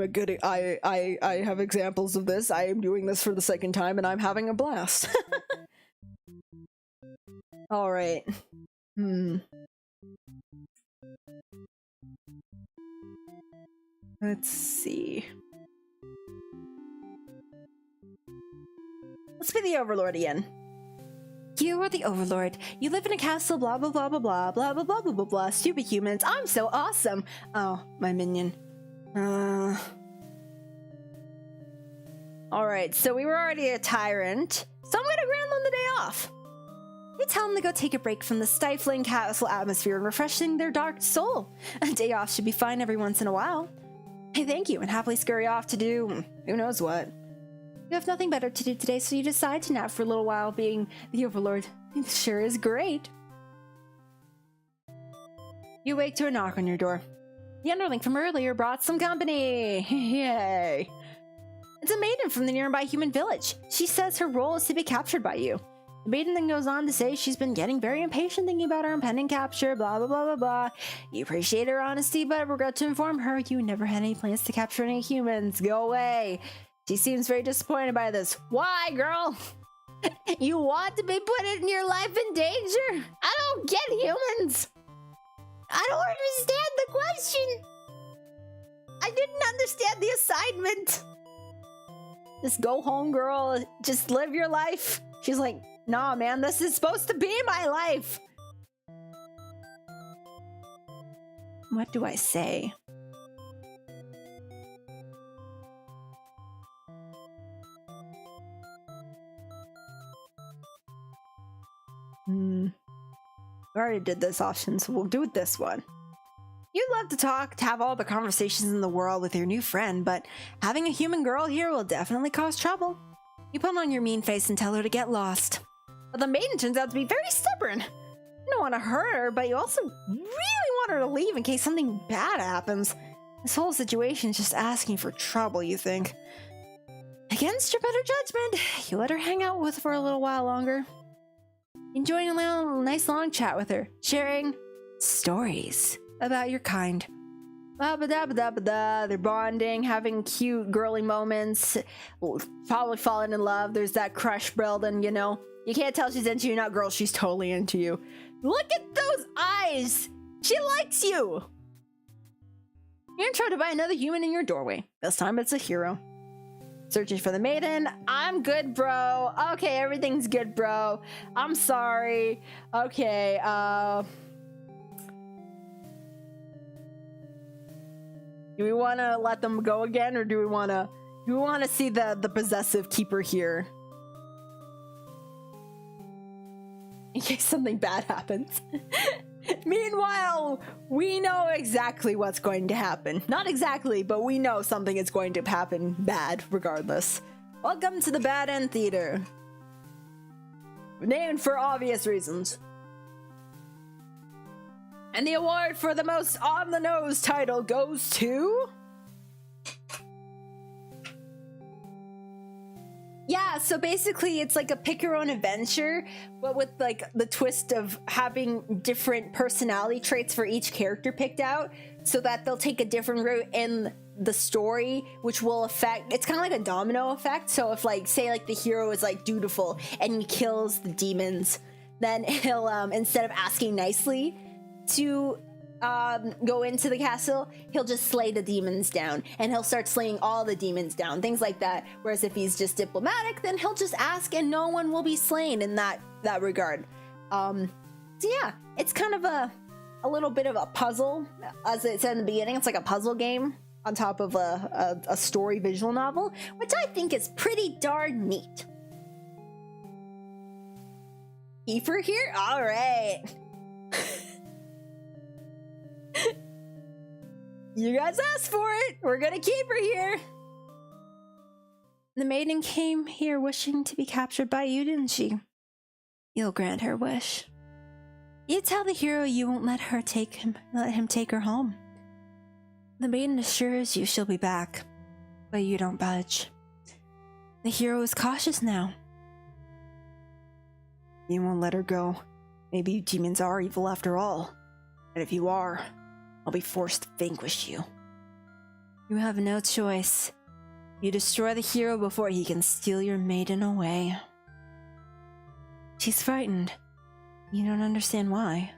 have examples of this. I am doing this for the second time and I'm having a blast. All right. Let's see. Let's be the Overlord again. You are the Overlord. You live in a castle, blah blah blah blah blah blah blah blah blah blah blah. Stupid humans. I'm so awesome. Oh, my minion. Alright, so we were already a tyrant, so I'm gonna grant them the day off. We tell them to go take a break from the stifling castle atmosphere and refreshing their dark soul. A day off should be fine every once in a while. I thank you and happily scurry off to do who knows what. You have nothing better to do today, so you decide to nap for a little while being the Overlord. It sure is great. You wake to a knock on your door. The underling from earlier brought some company. Yay. It's a maiden from the nearby human village. She says her role is to be captured by you. The maiden then goes on to say she's been getting very impatient thinking about her impending capture, blah blah blah blah blah. You appreciate her honesty, but regret to inform her you never had any plans to capture any humans. Go away. She seems very disappointed by this. Why, girl? You want to be putting your life in danger? I don't get humans. I don't understand the question. I didn't understand the assignment. Just go home, girl. Just live your life. She's like, nah, man, this is supposed to be my life. What do I say? I already did this option, so we'll do it this one. You'd love to talk, to have all the conversations in the world with your new friend, but having a human girl here will definitely cause trouble. You put on your mean face and tell her to get lost. But the maiden turns out to be very stubborn. You don't want to hurt her, but you also really want her to leave in case something bad happens. This whole situation is just asking for trouble, you think. Against your better judgment, you let her hang out with for a little while longer. Enjoying a little nice long chat with her, sharing stories about your kind. They're bonding, having cute girly moments, probably falling in love. There's that crush building, you know. You can't tell she's into you, not girl, she's totally into you. Look at those eyes! She likes you! You're trying to buy another human in your doorway. This time it's a hero. Searching for the maiden. I'm good, bro. Okay, everything's good, bro. I'm sorry. Okay, do we want to let them go again, or do we want to see the possessive keeper here? case something bad happens. Meanwhile, we know exactly what's going to happen. Not exactly, but we know something is going to happen bad regardless. Welcome to the Bad End Theater. Named for obvious reasons. And the award for the most on-the-nose title goes to... Yeah, so basically it's like a pick-your-own-adventure, but with like the twist of having different personality traits for each character picked out, so that they'll take a different route in the story, which will affect... It's kind of like a domino effect, so if like, say like the hero is like dutiful and he kills the demons, then he'll, instead of asking nicely to go into the castle, he'll just slay the demons down, and he'll start slaying all the demons down, things like that. Whereas if he's just diplomatic, then he'll just ask and no one will be slain in that regard. So yeah, it's kind of a little bit of a puzzle, as it said in the beginning. It's like a puzzle game on top of a story visual novel, which I think is pretty darn neat. Kiefer here? All right. You guys asked for it. We're gonna keep her here. The maiden came here wishing to be captured by you, didn't she? You'll grant her wish. You tell the hero you won't let him take her home. The maiden assures you she'll be back, but you don't budge. The hero is cautious now. You won't let her go. Maybe you demons are evil after all. And if you are, I'll be forced to vanquish you. You have no choice. You destroy the hero before he can steal your maiden away. She's frightened. You don't understand why.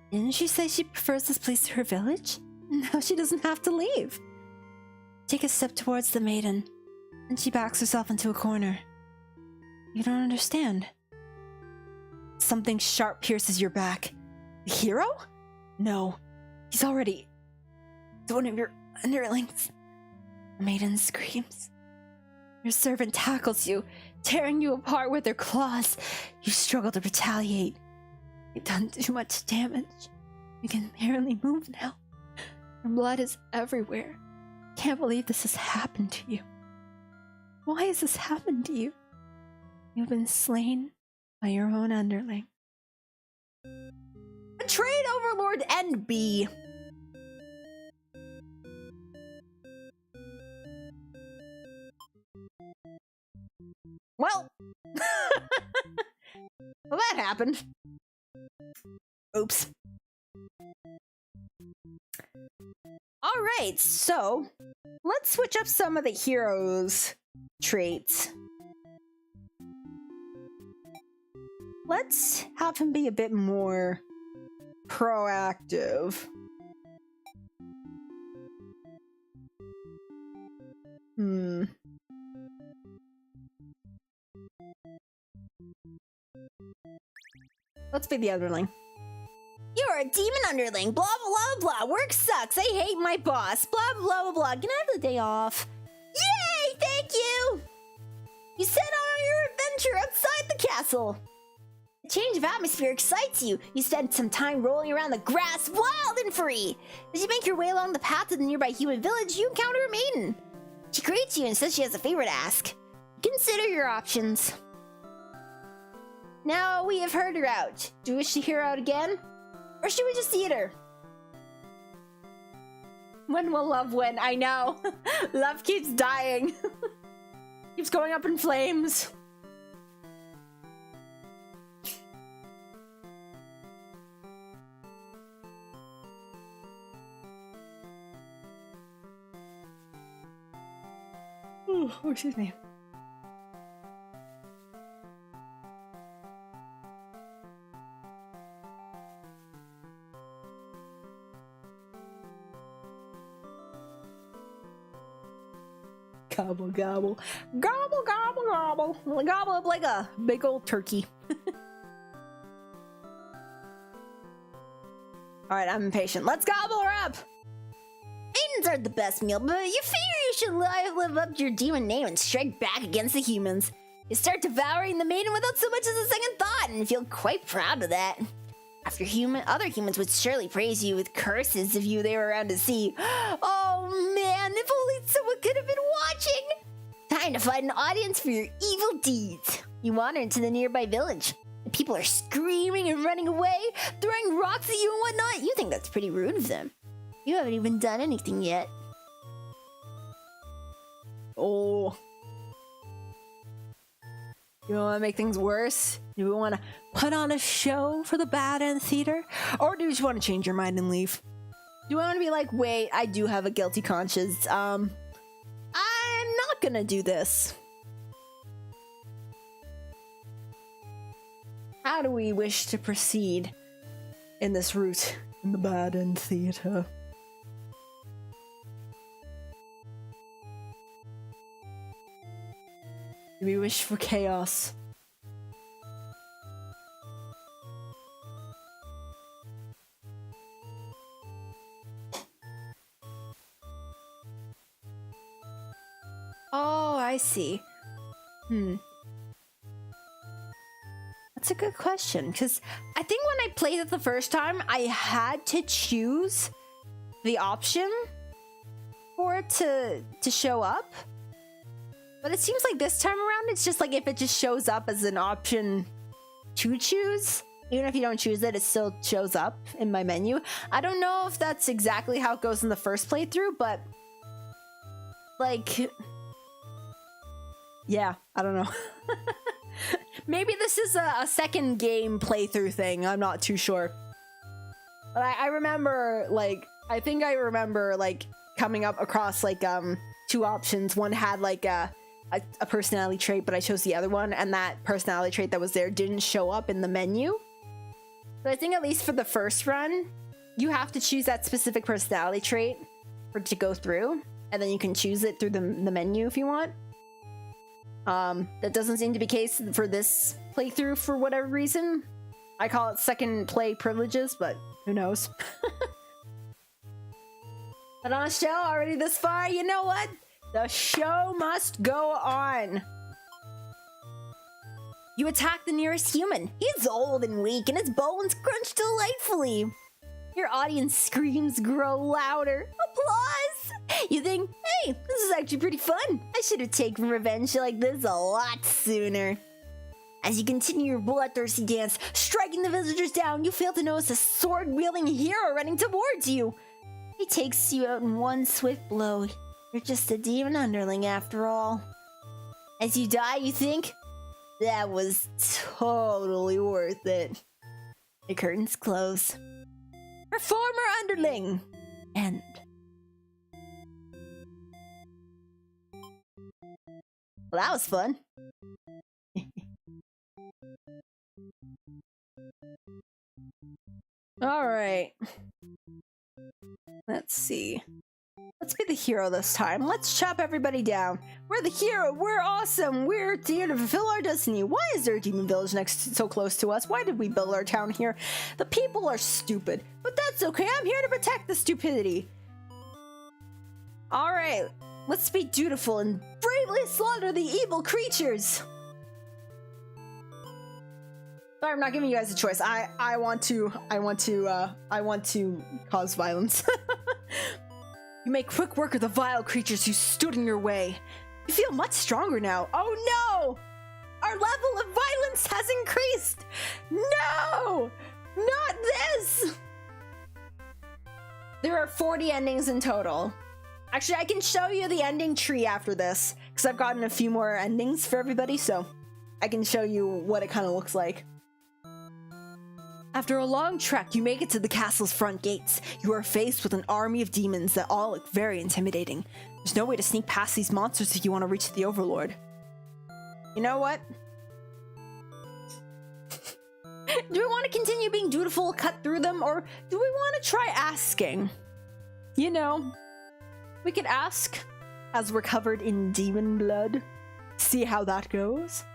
Didn't she say she prefers this place to her village? Now she doesn't have to leave. Take a step towards the maiden, and she backs herself into a corner. You don't understand. Something sharp pierces your back. The hero? No. He's already... It's one of your underlings. The maiden screams. Your servant tackles you, tearing you apart with her claws. You struggle to retaliate. You've done too much damage. You can barely move now. Your blood is everywhere. Can't believe this has happened to you. Why has this happened to you? You've been slain by your own underling. Betrayed Overlord NB. Well, well, that happened. Oops. Alright, so let's switch up some of the heroes' traits. Let's have him be a bit more proactive. Let's be the underling. You're a demon underling, blah blah blah, work sucks, I hate my boss, blah blah blah, can I have the day off? Yay, thank you! You set on your adventure outside the castle. The change of atmosphere excites you. You spend some time rolling around the grass, wild and free. As you make your way along the path to the nearby human village, you encounter a maiden. She greets you and says she has a favor to ask. Consider your options. Now we have heard her out. Do you wish to hear her out again? Or should we just eat her? When will love win? I know. Love keeps dying. Keeps going up in flames. Oh, excuse me. Gobble, gobble. Gobble, gobble, gobble. Gobble up like a big old turkey. Alright, I'm impatient. Let's gobble her up! Maidens are the best meal, but you figure you should live up to your demon name and strike back against the humans. You start devouring the maiden without so much as a second thought and feel quite proud of that. After other humans would surely praise you with curses if they were around to see. Oh man, if only someone could have been watching! Time to find an audience for your evil deeds. You wander into the nearby village. The people are screaming and running away, throwing rocks at you and whatnot. You think that's pretty rude of them. You haven't even done anything yet. Oh. You want to make things worse? Do we want to put on a show for the bad end theater? Or do you just want to change your mind and leave? Do you want to be like, wait, I do have a guilty conscience. I'm not gonna do this. How do we wish to proceed in this route in the bad end theater? Do we wish for chaos? Oh, I see. That's a good question, because I think when I played it the first time, I had to choose the option for it to show up. But it seems like this time around, it's just like if it just shows up as an option to choose, even if you don't choose it, it still shows up in my menu. I don't know if that's exactly how it goes in the first playthrough, but like, yeah, I don't know. Maybe this is a second game playthrough thing. I'm not too sure. But I remember, like, I think I remember, like, coming up across, like, two options. One had, like, a personality trait, but I chose the other one, and that personality trait that was there didn't show up in the menu. But I think at least for the first run, you have to choose that specific personality trait for it to go through, and then you can choose it through the menu if you want. That doesn't seem to be the case for this playthrough for whatever reason. I call it second play privileges, but who knows? But on a show already this far, you know what? The show must go on. You attack the nearest human. He's old and weak, and his bones crunch delightfully. Your audience screams grow louder. Applause! You think, hey, this is actually pretty fun. I should have taken revenge like this a lot sooner. As you continue your bloodthirsty dance, striking the villagers down, you fail to notice a sword-wielding hero running towards you. He takes you out in one swift blow. You're just a demon underling after all. As you die, you think, that was totally worth it. The curtains close. Performer underling! End. Well, that was fun. Alright. Let's see. Let's be the hero this time. Let's chop everybody down. We're the hero. We're awesome. We're here to fulfill our destiny. Why is there a demon village so close to us? Why did we build our town here? The people are stupid, but that's okay. I'm here to protect the stupidity. All right, let's be dutiful and bravely slaughter the evil creatures. Sorry, I'm not giving you guys a choice. I want to cause violence. You make quick work of the vile creatures who stood in your way. You feel much stronger now. Oh no! Our level of violence has increased! No! Not this! There are 40 endings in total. Actually, I can show you the ending tree after this, because I've gotten a few more endings for everybody, so I can show you what it kind of looks like. After a long trek, you make it to the castle's front gates. You are faced with an army of demons that all look very intimidating. There's no way to sneak past these monsters if you want to reach the Overlord. You know what? Do we want to continue being dutiful, cut through them, or do we want to try asking? You know, we could ask as we're covered in demon blood. See how that goes.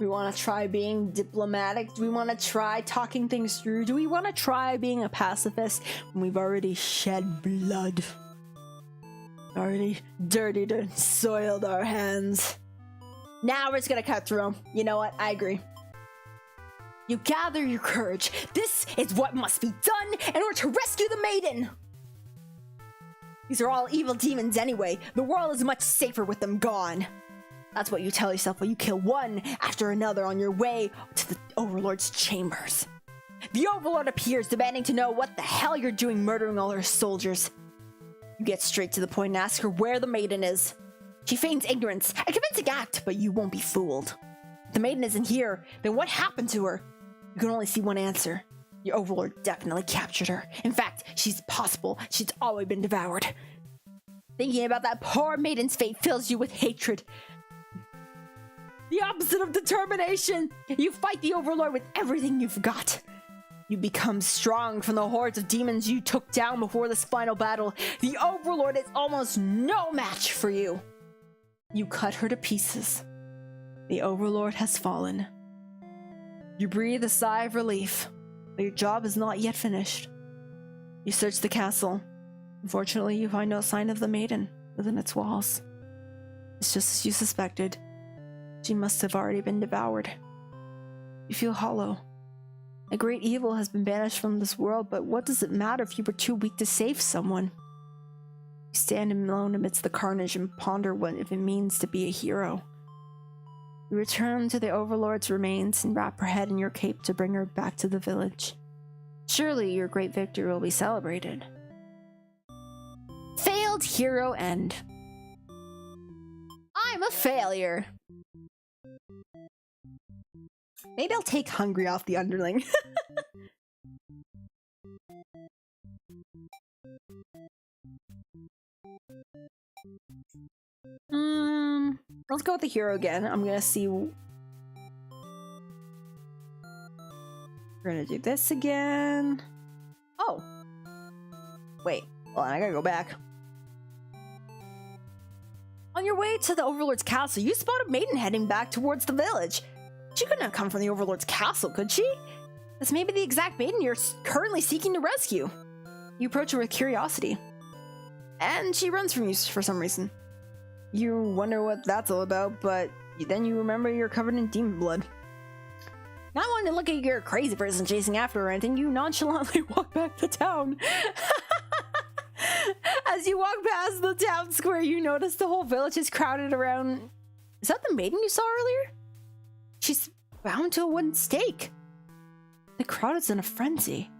We want to try being diplomatic? Do we want to try talking things through? Do we want to try being a pacifist when we've already shed blood? Already dirtied and soiled our hands. Now we're just gonna cut through them. You know what? I agree. You gather your courage. This is what must be done in order to rescue the maiden. These are all evil demons anyway. The world is much safer with them gone. That's what you tell yourself while you kill one after another on your way to the Overlord's chambers. The Overlord appears, demanding to know what the hell you're doing murdering all her soldiers. You get straight to the point and ask her where the maiden is. She feigns ignorance, a convincing act, but you won't be fooled. If the maiden isn't here, then what happened to her? You can only see one answer. Your Overlord definitely captured her. In fact, she's possible she's already been devoured. Thinking about that poor maiden's fate fills you with hatred. The opposite of determination! You fight the Overlord with everything you've got. You become strong from the hordes of demons you took down before this final battle. The Overlord is almost no match for you. You cut her to pieces. The Overlord has fallen. You breathe a sigh of relief, but your job is not yet finished. You search the castle. Unfortunately, you find no sign of the maiden within its walls. It's just as you suspected. She must have already been devoured. You feel hollow. A great evil has been banished from this world, but what does it matter if you were too weak to save someone? You stand alone amidst the carnage and ponder what it means to be a hero. You return to the Overlord's remains and wrap her head in your cape to bring her back to the village. Surely your great victory will be celebrated. Failed hero end. I'm a failure. Maybe I'll take hungry off the underling. Let's go with the hero again. I'm gonna see. We're gonna do this again. Oh. Wait. Hold on, I gotta go back. On your way to the Overlord's castle, you spot a maiden heading back towards the village. She couldn't have come from the Overlord's castle, could she? This may be the exact maiden you're currently seeking to rescue. You approach her with curiosity. And she runs from you for some reason. You wonder what that's all about, but then you remember you're covered in demon blood. Not wanting to look at your crazy person chasing after her or anything, you nonchalantly walk back to town. As you walk past the town square, you notice the whole village is crowded around... Is that the maiden you saw earlier? She's bound to a wooden stake. The crowd is in a frenzy.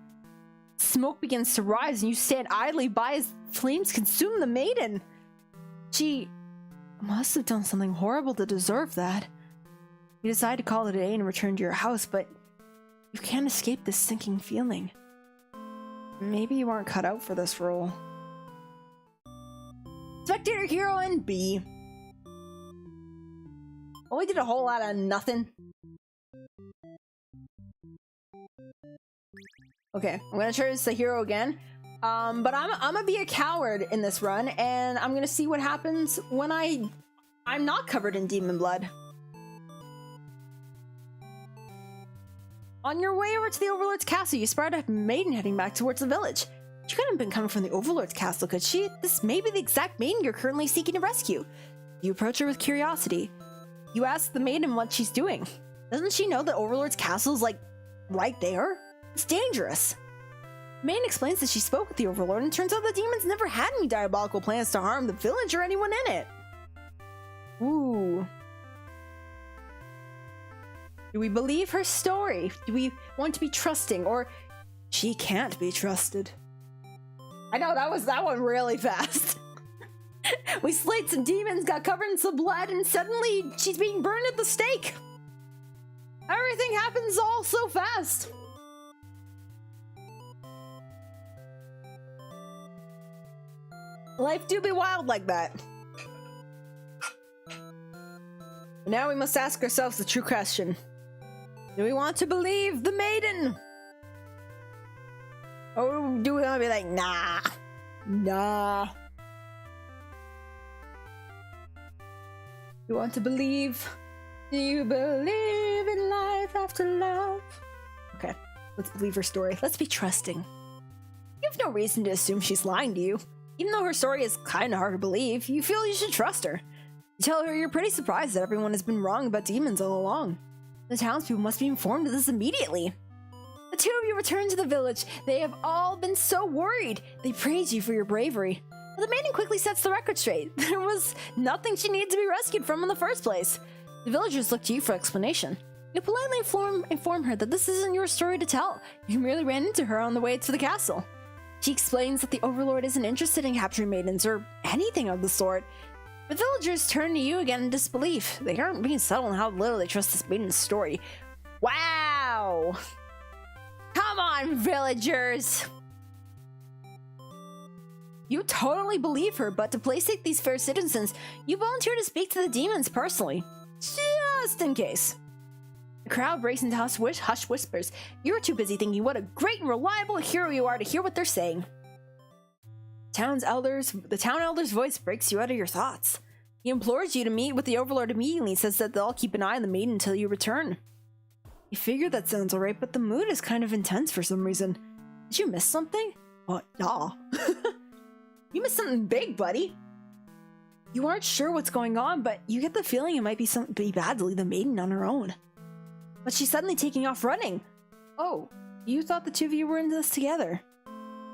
Smoke begins to rise and you stand idly by as flames consume the maiden. She must have done something horrible to deserve that. You decide to call it a day and return to your house, but you can't escape this sinking feeling. Maybe you aren't cut out for this role. Spectator hero and B. Well, we did a whole lot of nothing. Okay, I'm gonna try this the hero again. But I'm gonna be a coward in this run, and I'm gonna see what happens when I'm not covered in demon blood. On your way over to the Overlord's castle, you spot a maiden heading back towards the village. She couldn't have been coming from the Overlord's castle, could she? This may be the exact maiden you're currently seeking to rescue. You approach her with curiosity. You ask the maiden what she's doing. Doesn't she know that Overlord's castle is, like, right there? It's dangerous. The maiden explains that she spoke with the Overlord, and it turns out the demons never had any diabolical plans to harm the village or anyone in it. Ooh. Do we believe her story? Do we want to be trusting, or she can't be trusted? I know, that one really fast. We slayed some demons, got covered in some blood, and suddenly she's being burned at the stake. Everything happens all so fast. Life do be wild like that. Now we must ask ourselves the true question. Do we want to believe the maiden? Or do we want to be like, nah, nah. We want to believe Do you believe in life after love? Okay, let's believe her story. Let's be trusting. You have no reason to assume she's lying to you. Even though her story is kinda hard to believe, you feel you should trust her. You tell her you're pretty surprised that everyone has been wrong about demons all along. The townspeople must be informed of this immediately. The two of you return to the village. They have all been so worried. They praise you for your bravery. But the maiden quickly sets the record straight. There was nothing she needed to be rescued from in the first place. The villagers look to you for explanation. You politely inform her that this isn't your story to tell. You merely ran into her on the way to the castle. She explains that the Overlord isn't interested in capturing maidens or anything of the sort. The villagers turn to you again in disbelief. They aren't being subtle in how little they trust this maiden's story. Wow! Come on, villagers! You totally believe her, but to placate these fair citizens, you volunteer to speak to the demons personally. Just in case. The crowd breaks into hush whispers. You're too busy thinking what a great and reliable hero you are to hear what they're saying. The town elder's voice breaks you out of your thoughts. He implores you to meet with the Overlord immediately and says that they'll keep an eye on the maiden until you return. You figure that sounds alright, but the mood is kind of intense for some reason. Did you miss something? Yeah. You missed something big, buddy. You aren't sure what's going on, but you get the feeling it might be bad to leave the maiden on her own. But she's suddenly taking off running. Oh, you thought the two of you were in this together.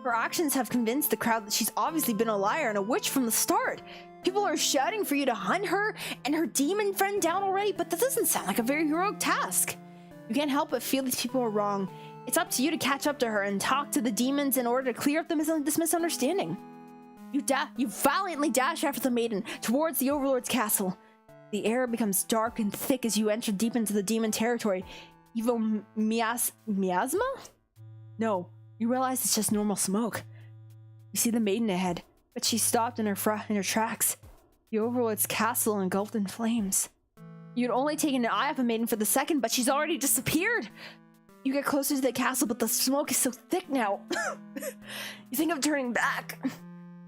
Her actions have convinced the crowd that she's obviously been a liar and a witch from the start. People are shouting for you to hunt her and her demon friend down already, but that doesn't sound like a very heroic task. You can't help but feel these people are wrong. It's up to you to catch up to her and talk to the demons in order to clear up this misunderstanding. You valiantly dash after the maiden towards the Overlord's castle. The air becomes dark and thick as you enter deep into the demon territory. Evil miasma? No, you realize it's just normal smoke. You see the maiden ahead, but she's stopped in her tracks. The Overlord's castle engulfed in flames. You'd only taken an eye off a maiden for the second, but she's already disappeared. You get closer to the castle, but the smoke is so thick now. You think of turning back.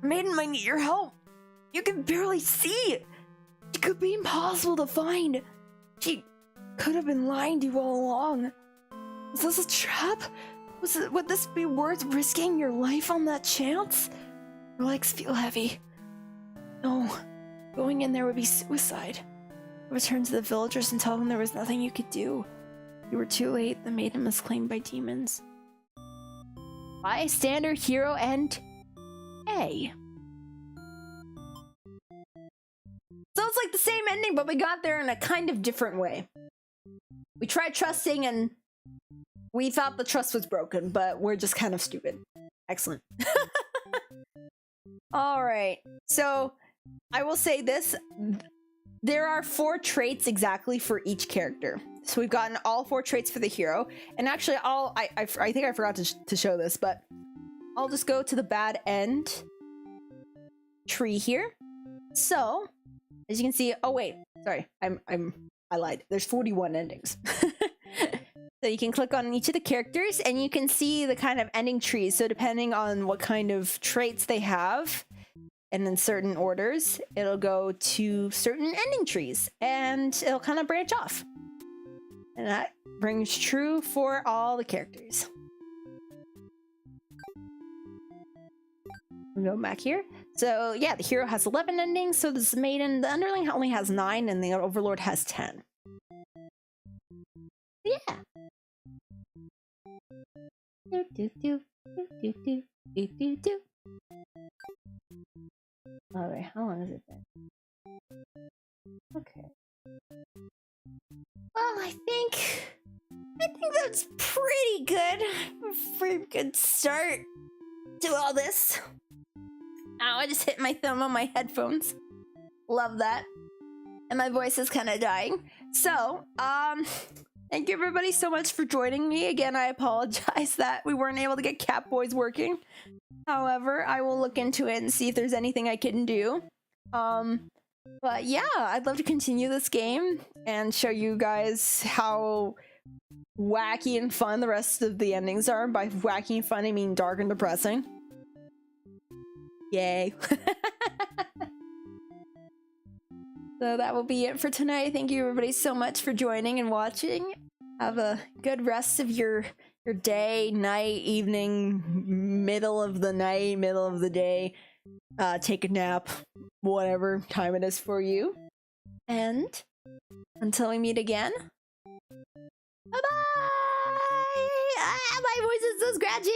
The maiden might need your help. You can barely see. She could be impossible to find. She could have been lying to you all along. Was this a trap? Would this be worth risking your life on that chance? Your legs feel heavy. No, going in there would be suicide. Return to the villagers and tell them there was nothing you could do. You were too late. The maiden was claimed by demons. Bystander, hero, and A. So it's like the same ending, but we got there in a kind of different way. We tried trusting and we thought the trust was broken, but we're just kind of stupid. Excellent. Alright, so I will say this. There are 4 traits exactly for each character. So we've gotten all 4 traits for the hero. And actually, I think I forgot to show this, but I'll just go to the bad end tree here. So, as you can see, oh wait, sorry, I lied. There's 41 endings. So you can click on each of the characters and you can see the kind of ending trees. So depending on what kind of traits they have, and in certain orders, it'll go to certain ending trees and it'll kind of branch off. And that rings true for all the characters. We'll go back here. So yeah, the hero has 11 endings, so this maiden, the underling only has 9, and the Overlord has 10. Yeah. Do, do, do, do, do, do, do, do, do. Alright, how long has it been? Okay. Well, I think that's pretty good. A pretty good start to all this. Ow, I just hit my thumb on my headphones. Love that. And my voice is kind of dying. So, thank you everybody so much for joining me. Again, I apologize that we weren't able to get Catboys working. However, I will look into it and see if there's anything I can do. But yeah, I'd love to continue this game and show you guys how wacky and fun the rest of the endings are. By wacky and fun, I mean dark and depressing. Yay. So that will be it for tonight. Thank you everybody so much for joining and watching. Have a good rest of your day, night, evening, middle of the night, middle of the day. Take a nap, whatever time it is for you. And until we meet again, bye-bye! Ah, my voice is so scratchy!